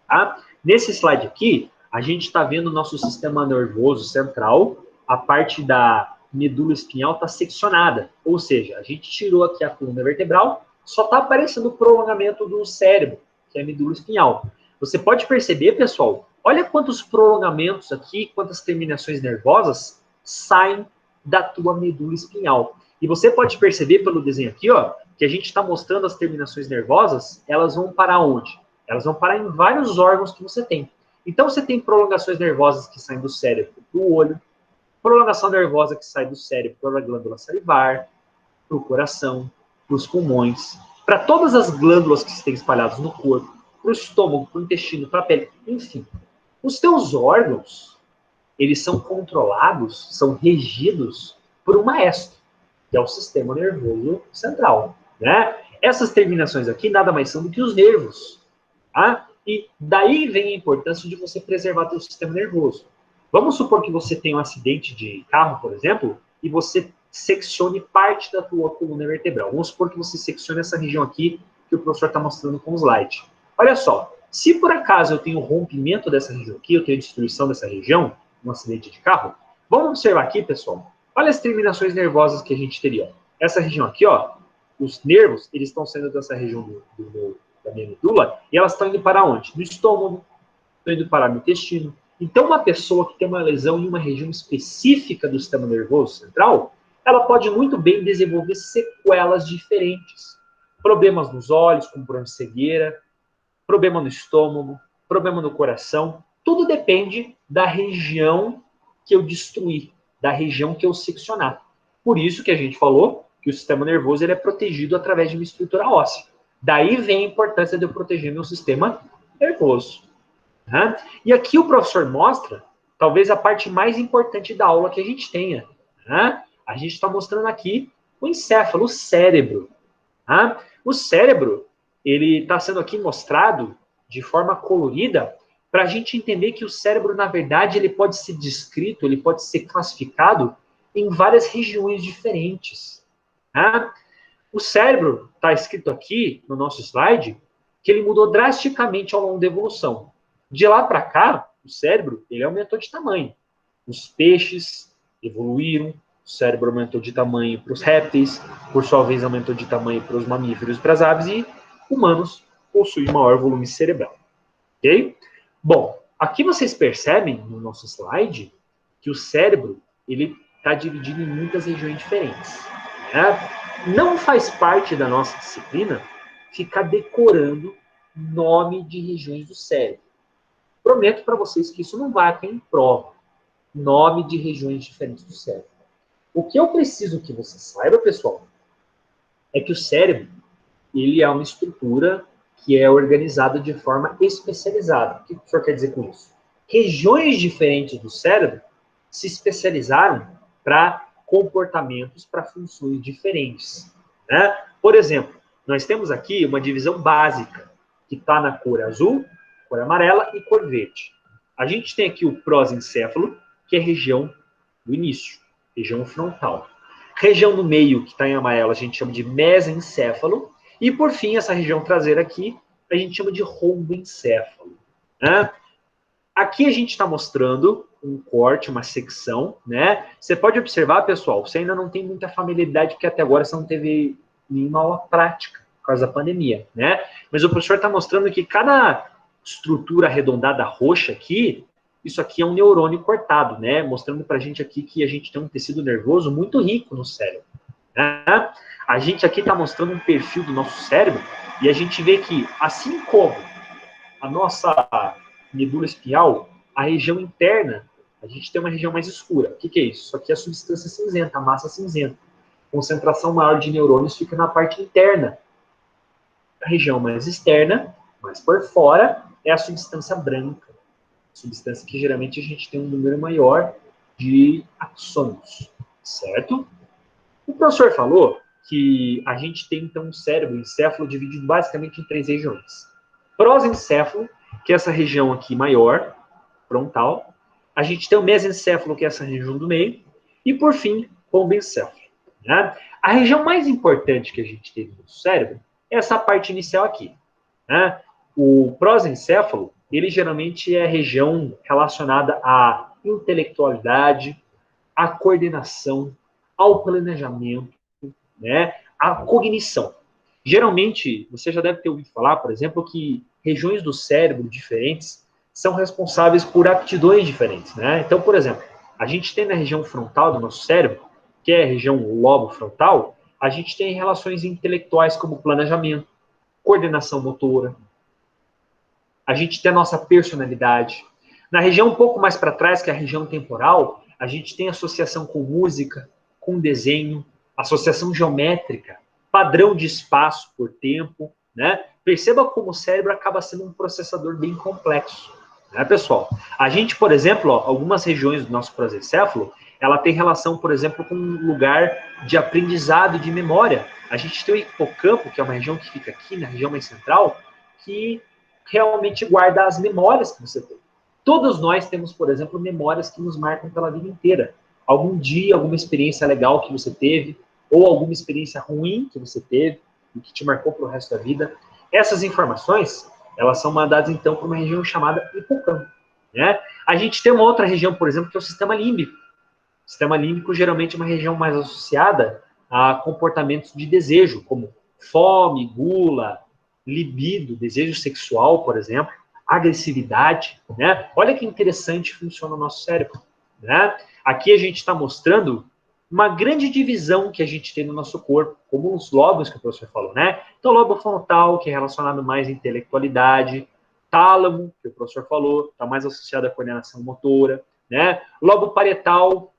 Tá? Nesse slide aqui, a gente está vendo o nosso sistema nervoso central, a parte da medula espinhal está seccionada, ou seja, a gente tirou aqui a coluna vertebral, só está aparecendo o prolongamento do cérebro, que é a medula espinhal. Você pode perceber, pessoal, olha quantos prolongamentos aqui, quantas terminações nervosas saem da tua medula espinhal. E você pode perceber pelo desenho aqui, ó, que a gente está mostrando as terminações nervosas, elas vão parar onde? Elas vão parar em vários órgãos que você tem. Então você tem prolongações nervosas que saem do cérebro para o olho, prolongação nervosa que sai do cérebro para a glândula salivar, para o coração, para os pulmões, para todas as glândulas que estão espalhadas no corpo, para o estômago, para o intestino, para a pele, enfim. Os teus órgãos, eles são controlados, são regidos por um maestro, que é o sistema nervoso central, né? Essas terminações aqui nada mais são do que os nervos, tá? E daí vem a importância de você preservar teu sistema nervoso. Vamos supor que você tenha um acidente de carro, por exemplo, e você seccione parte da tua coluna vertebral. Vamos supor que você seccione essa região aqui que o professor está mostrando com o slide. Olha só, se por acaso eu tenho rompimento dessa região aqui, eu tenho destruição dessa região, um acidente de carro, vamos observar aqui, pessoal. Olha as terminações nervosas que a gente teria. Ó. Essa região aqui, ó, os nervos, eles estão saindo dessa região da minha medula e elas estão indo para onde? No estômago, estão indo para o intestino. Então, uma pessoa que tem uma lesão em uma região específica do sistema nervoso central, ela pode muito bem desenvolver sequelas diferentes. Problemas nos olhos, como broncocegueira, problema no estômago, problema no coração. Tudo depende da região que eu destruir, da região que eu seccionar. Por isso que a gente falou que o sistema nervoso ele é protegido através de uma estrutura óssea. Daí vem a importância de eu proteger meu sistema nervoso. Uhum. E aqui o professor mostra, talvez a parte mais importante da aula que a gente tenha. Uhum. A gente está mostrando aqui o encéfalo, o cérebro. Uhum. O cérebro, ele está sendo aqui mostrado de forma colorida para a gente entender que o cérebro, na verdade, ele pode ser descrito, ele pode ser classificado em várias regiões diferentes. Uhum. O cérebro, está escrito aqui no nosso slide, que ele mudou drasticamente ao longo da evolução. De lá para cá, o cérebro ele aumentou de tamanho. Os peixes evoluíram, o cérebro aumentou de tamanho para os répteis, por sua vez aumentou de tamanho para os mamíferos e para as aves, e humanos possuem maior volume cerebral. Ok? Bom, aqui vocês percebem no nosso slide que o cérebro ele está dividido em muitas regiões diferentes. Né? Não faz parte da nossa disciplina ficar decorando nome de regiões do cérebro. Prometo para vocês que isso não vai cair em prova. Nome de regiões diferentes do cérebro. O que eu preciso que você saiba, pessoal, é que o cérebro ele é uma estrutura que é organizada de forma especializada. O que o senhor quer dizer com isso? Regiões diferentes do cérebro se especializaram para comportamentos, para funções diferentes. Né? Por exemplo, nós temos aqui uma divisão básica, que está na cor azul, cor amarela e cor verde. A gente tem aqui o prosencéfalo, que é a região do início, região frontal. Região no meio, que está em amarelo, a gente chama de mesencéfalo. E, por fim, essa região traseira aqui, a gente chama de romboencéfalo. Né? Aqui a gente está mostrando um corte, uma secção. Né? Você pode observar, pessoal, você ainda não tem muita familiaridade, porque até agora você não teve nenhuma aula prática, por causa da pandemia. Né? Mas o professor está mostrando que cada estrutura arredondada roxa aqui, isso aqui é um neurônio cortado, né? Mostrando pra gente aqui que a gente tem um tecido nervoso muito rico no cérebro. Né? A gente aqui está mostrando um perfil do nosso cérebro e a gente vê que, assim como a nossa medula espinhal, a região interna, a gente tem uma região mais escura. O que é isso? Isso aqui é a substância cinzenta, a massa cinzenta. Concentração maior de neurônios fica na parte interna. A região mais externa, mais por fora, é a substância branca. Substância que geralmente a gente tem um número maior de axônios, certo? O professor falou que a gente tem, então, um cérebro, um encéfalo, dividido basicamente em 3 regiões. Prosencéfalo, que é essa região aqui maior, frontal. A gente tem o mesencéfalo, que é essa região do meio. E, por fim, romboencéfalo. né? A região mais importante que a gente tem no cérebro é essa parte inicial aqui, né? O prosencéfalo, ele geralmente é a região relacionada à intelectualidade, à coordenação, ao planejamento, né? À cognição. Geralmente, você já deve ter ouvido falar, por exemplo, que regiões do cérebro diferentes são responsáveis por aptidões diferentes, né? Então, por exemplo, a gente tem na região frontal do nosso cérebro, que é a região lobo frontal, a gente tem relações intelectuais como planejamento, coordenação motora, a gente tem a nossa personalidade. Na região um pouco mais para trás, que é a região temporal, a gente tem associação com música, com desenho, associação geométrica, padrão de espaço por tempo, né? Perceba como o cérebro acaba sendo um processador bem complexo, né, pessoal? A gente, por exemplo, ó, algumas regiões do nosso prosencéfalo, ela tem relação, por exemplo, com um lugar de aprendizado e de memória. A gente tem o hipocampo, que é uma região que fica aqui, na região mais central, que realmente guarda as memórias que você tem. Todos nós temos, por exemplo, memórias que nos marcam pela vida inteira. Algum dia, alguma experiência legal que você teve, ou alguma experiência ruim que você teve, e que te marcou para o resto da vida. Essas informações, elas são mandadas, então, para uma região chamada hipocampo, né? A gente tem uma outra região, por exemplo, que é o sistema límbico. O sistema límbico, geralmente, é uma região mais associada a comportamentos de desejo, como fome, gula, libido, desejo sexual, por exemplo, agressividade, né? Olha que interessante funciona o nosso cérebro, né? Aqui a gente está mostrando uma grande divisão que a gente tem no nosso corpo, como os lobos que o professor falou, né? Então, lobo frontal, que é relacionado mais à intelectualidade, tálamo, que o professor falou, está mais associado à coordenação motora, né? Lobo parietal,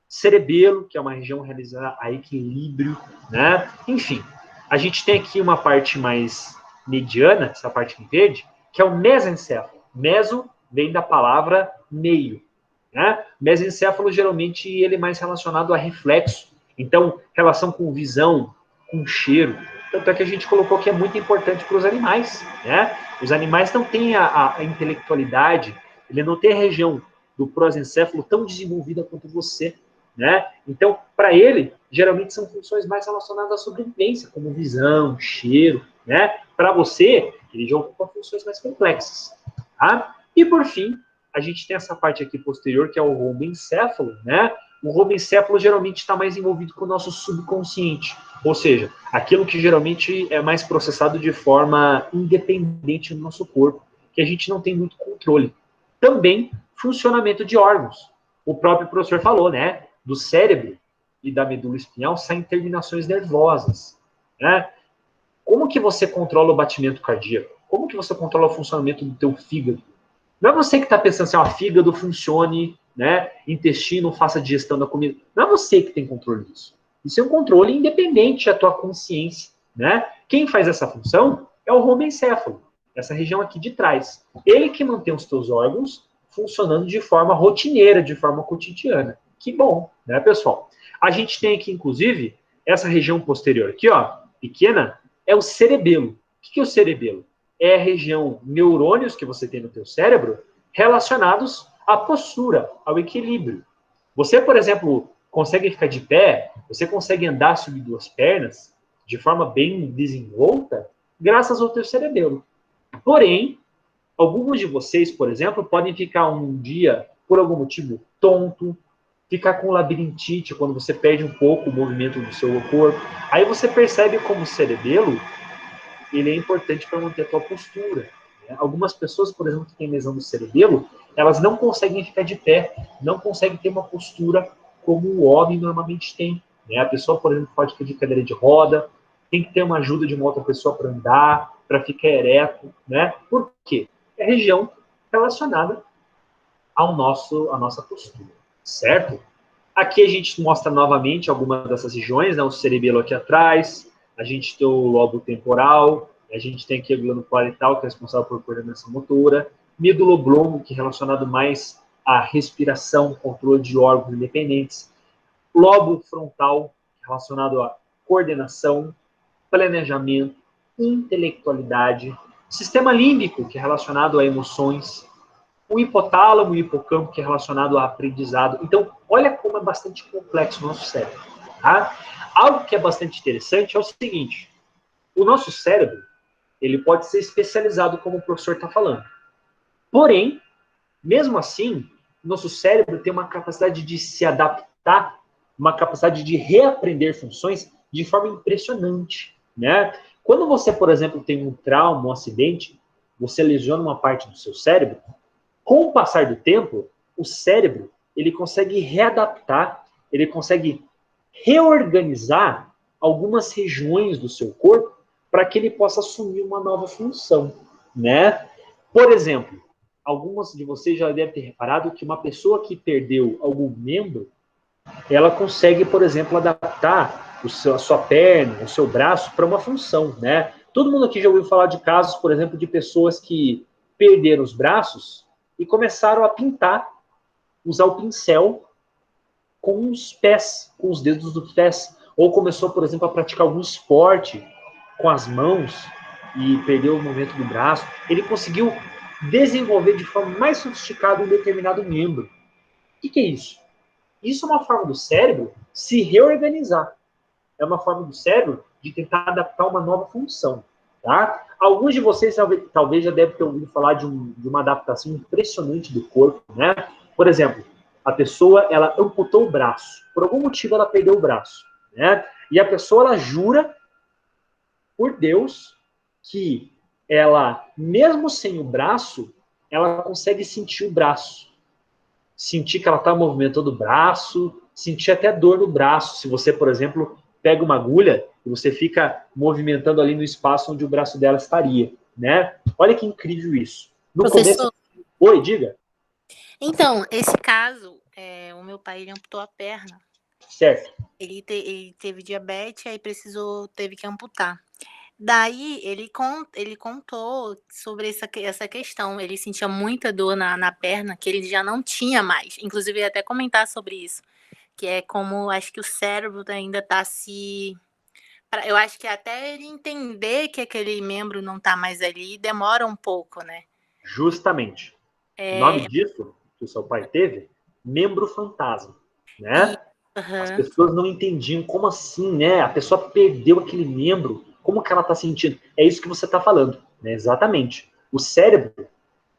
cerebelo, que é uma região realizada a equilíbrio, né? Enfim, a gente tem aqui uma parte mais mediana, essa parte em verde, que é o mesencéfalo. Meso vem da palavra meio, né? Mesencéfalo, geralmente, ele é mais relacionado a reflexo. Então, relação com visão, com cheiro. Tanto é que a gente colocou que é muito importante para os animais, né? Os animais não têm a intelectualidade, ele não tem a região do prosencéfalo tão desenvolvida quanto você, né? Então, para ele, geralmente são funções mais relacionadas à sobrevivência, como visão, cheiro, né? Para você, ele já ocupa funções mais complexas, tá? E, por fim, a gente tem essa parte aqui posterior, que é o rombencéfalo, né? O rombencéfalo geralmente está mais envolvido com o nosso subconsciente, ou seja, aquilo que geralmente é mais processado de forma independente no nosso corpo, que a gente não tem muito controle. Também funcionamento de órgãos. O próprio professor falou, né? Do cérebro e da medula espinhal saem terminações nervosas, né? Como que você controla o batimento cardíaco? Como que você controla o funcionamento do teu fígado? Não é você que está pensando assim, ó, fígado funcione, né? Intestino faça digestão da comida. Não é você que tem controle disso. Isso é um controle independente da tua consciência, né? Quem faz essa função é o rombencéfalo, essa região aqui de trás. Ele que mantém os teus órgãos funcionando de forma rotineira, de forma cotidiana. Que bom, né, pessoal? A gente tem aqui, inclusive, essa região posterior aqui, ó, pequena, é o cerebelo. O que é o cerebelo? É a região neurônios que você tem no teu cérebro relacionados à postura, ao equilíbrio. Você, por exemplo, consegue ficar de pé, você consegue andar sobre duas pernas de forma bem desenvolta graças ao teu cerebelo. Porém, alguns de vocês, por exemplo, podem ficar um dia, por algum motivo, tonto, ficar com labirintite, quando você perde um pouco o movimento do seu corpo. Aí você percebe como o cerebelo, ele é importante para manter a tua postura. Né? Algumas pessoas, por exemplo, que têm lesão do cerebelo, elas não conseguem ficar de pé, não conseguem ter uma postura como o homem normalmente tem. Né? A pessoa, por exemplo, pode ficar de cadeira de roda, tem que ter uma ajuda de uma outra pessoa para andar, para ficar ereto. Né? Por quê? É a região relacionada à nossa postura, certo? Aqui a gente mostra novamente algumas dessas regiões, né? O cerebelo aqui atrás, a gente tem o lobo temporal, a gente tem aqui o glândula parietal, que é responsável por coordenação motora, medula oblongo, que é relacionado mais à respiração, controle de órgãos independentes, lobo frontal, relacionado à coordenação, planejamento, intelectualidade, sistema límbico, que é relacionado a emoções, o hipotálamo e o hipocampo, que é relacionado a aprendizado. Então, olha como é bastante complexo o nosso cérebro. Tá? Algo que é bastante interessante é o seguinte, o nosso cérebro, ele pode ser especializado, como o professor está falando. Porém, mesmo assim, nosso cérebro tem uma capacidade de se adaptar, uma capacidade de reaprender funções de forma impressionante, né? Quando você, por exemplo, tem um trauma, um acidente, você lesiona uma parte do seu cérebro, com o passar do tempo, o cérebro, ele consegue readaptar, ele consegue reorganizar algumas regiões do seu corpo para que ele possa assumir uma nova função, né? Por exemplo, algumas de vocês já devem ter reparado que uma pessoa que perdeu algum membro, ela consegue, por exemplo, adaptar a sua perna, o seu braço para uma função, né? Todo mundo aqui já ouviu falar de casos, por exemplo, de pessoas que perderam os braços e começaram a pintar, usar o pincel com os pés, com os dedos dos pés. Ou começou, por exemplo, a praticar algum esporte com as mãos e perdeu o movimento do braço. Ele conseguiu desenvolver de forma mais sofisticada um determinado membro. O que é isso? Isso é uma forma do cérebro se reorganizar. É uma forma do cérebro de tentar adaptar uma nova função. Tá? Alguns de vocês talvez já devem ter ouvido falar de uma adaptação impressionante do corpo. Né? Por exemplo, a pessoa ela amputou o braço. Por algum motivo ela perdeu o braço. Né? E a pessoa ela jura por Deus que ela, mesmo sem o braço, ela consegue sentir o braço. Sentir que ela está movimentando o braço, sentir até dor no braço. Se você, por exemplo, pega uma agulha e você fica movimentando ali no espaço onde o braço dela estaria, né? Olha que incrível isso. No Professor, começo... Oi, diga. então, esse caso, o meu pai ele amputou a perna. Certo. Ele teve diabetes, aí teve que amputar. Daí ele contou sobre essa questão. Ele sentia muita dor na perna, que ele já não tinha mais. Inclusive, eu ia até comentar sobre isso. Que é como acho que o cérebro ainda está se. Eu acho que até ele entender que aquele membro não está mais ali, demora um pouco, né? Justamente. O nome disso, que o seu pai teve, membro fantasma, né? As pessoas não entendiam como assim, né? A pessoa perdeu aquele membro, como que ela está sentindo? É isso que você está falando, né? Exatamente. O cérebro,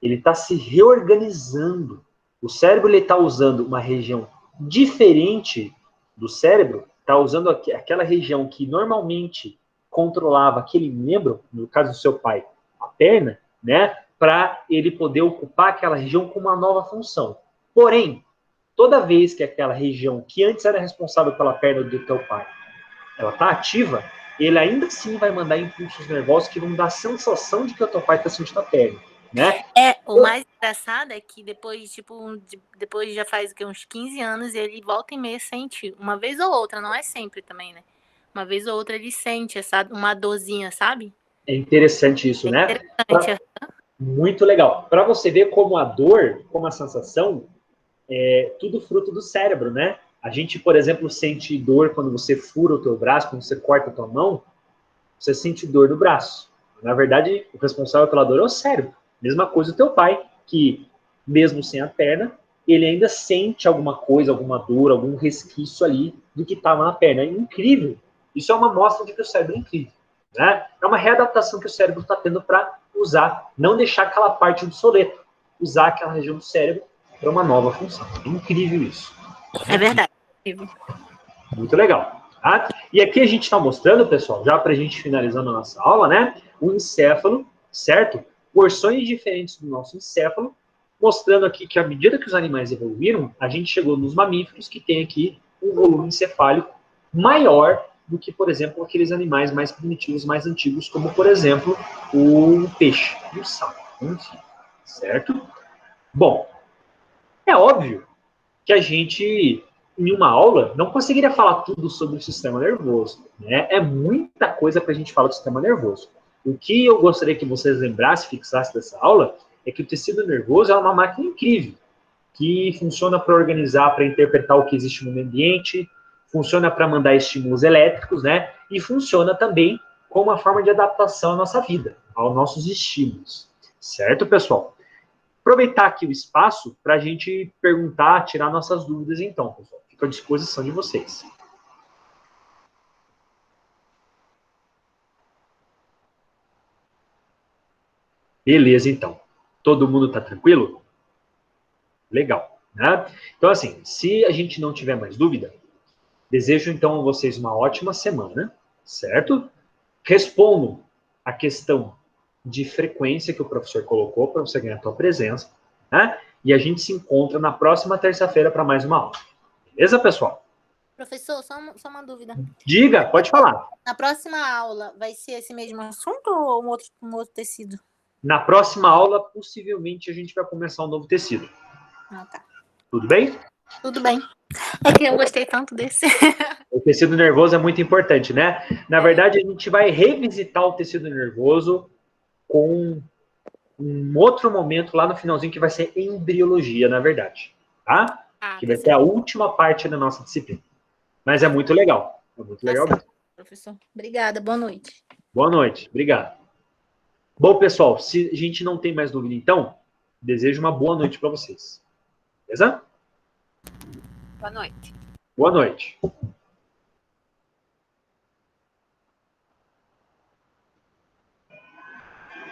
ele está se reorganizando. O cérebro, ele está usando uma região diferente do cérebro, está usando aquela região que normalmente controlava aquele membro, no caso do seu pai, a perna, né? Para ele poder ocupar aquela região com uma nova função. Porém, toda vez que aquela região que antes era responsável pela perna do teu pai, ela está ativa, ele ainda assim vai mandar impulsos nervosos que vão dar a sensação de que o teu pai está sentindo a perna, né? O mais engraçado é que depois, depois já faz uns 15 anos, ele volta e meia sente, uma vez ou outra, não é sempre também, né? Uma vez ou outra ele sente uma dorzinha, sabe? É interessante isso, né? Interessante. Muito legal. Para você ver como a dor, como a sensação, é tudo fruto do cérebro, né? A gente, por exemplo, sente dor quando você fura o teu braço, quando você corta a tua mão, você sente dor no braço. Na verdade, o responsável pela dor é o cérebro. Mesma coisa o teu pai, que mesmo sem a perna, ele ainda sente alguma coisa, alguma dor, algum resquício ali do que estava na perna. É incrível. Isso é uma mostra de que o cérebro é incrível. Né? É uma readaptação que o cérebro está tendo para usar, não deixar aquela parte obsoleta, usar aquela região do cérebro para uma nova função. É incrível isso. É verdade. Muito legal. Tá? E aqui a gente está mostrando, pessoal, já para a gente finalizando a nossa aula, né? O encéfalo, certo? Porções diferentes do nosso encéfalo, mostrando aqui que à medida que os animais evoluíram, a gente chegou nos mamíferos que tem aqui um volume encefálico maior do que, por exemplo, aqueles animais mais primitivos, mais antigos, como, por exemplo, o peixe e o sapo. Enfim, certo? Bom, é óbvio que a gente, em uma aula, não conseguiria falar tudo sobre o sistema nervoso. Né? É muita coisa para a gente falar do sistema nervoso. O que eu gostaria que vocês lembrassem, fixassem dessa aula, é que o tecido nervoso é uma máquina incrível, que funciona para organizar, para interpretar o que existe no meio ambiente, funciona para mandar estímulos elétricos, né? E funciona também como uma forma de adaptação à nossa vida, aos nossos estímulos. Certo, pessoal? Aproveitar aqui o espaço para a gente perguntar, tirar nossas dúvidas, então, pessoal. Fico à disposição de vocês. Beleza, então. Todo mundo tá tranquilo? Legal, né? Então, assim, se a gente não tiver mais dúvida, desejo, então, a vocês uma ótima semana, certo? Respondo a questão de frequência que o professor colocou para você ganhar a tua presença, né? E a gente se encontra na próxima terça-feira para mais uma aula. Beleza, pessoal? Professor, só uma dúvida. Diga, pode falar. Na próxima aula, vai ser esse mesmo assunto ou um outro tecido? Na próxima aula, possivelmente, a gente vai começar um novo tecido. Ah, tá. Tudo bem? Tudo bem. É que eu gostei tanto desse. O tecido nervoso é muito importante, né? Na verdade, a gente vai revisitar o tecido nervoso com um outro momento lá no finalzinho, que vai ser embriologia, na verdade. Tá? Que vai ser a última parte da nossa disciplina. Mas é muito legal. É muito legal mesmo. Professor, obrigada. Boa noite. Boa noite. Obrigado. Bom, pessoal, se a gente não tem mais dúvida, então, desejo uma boa noite para vocês. Beleza? Boa noite. Boa noite.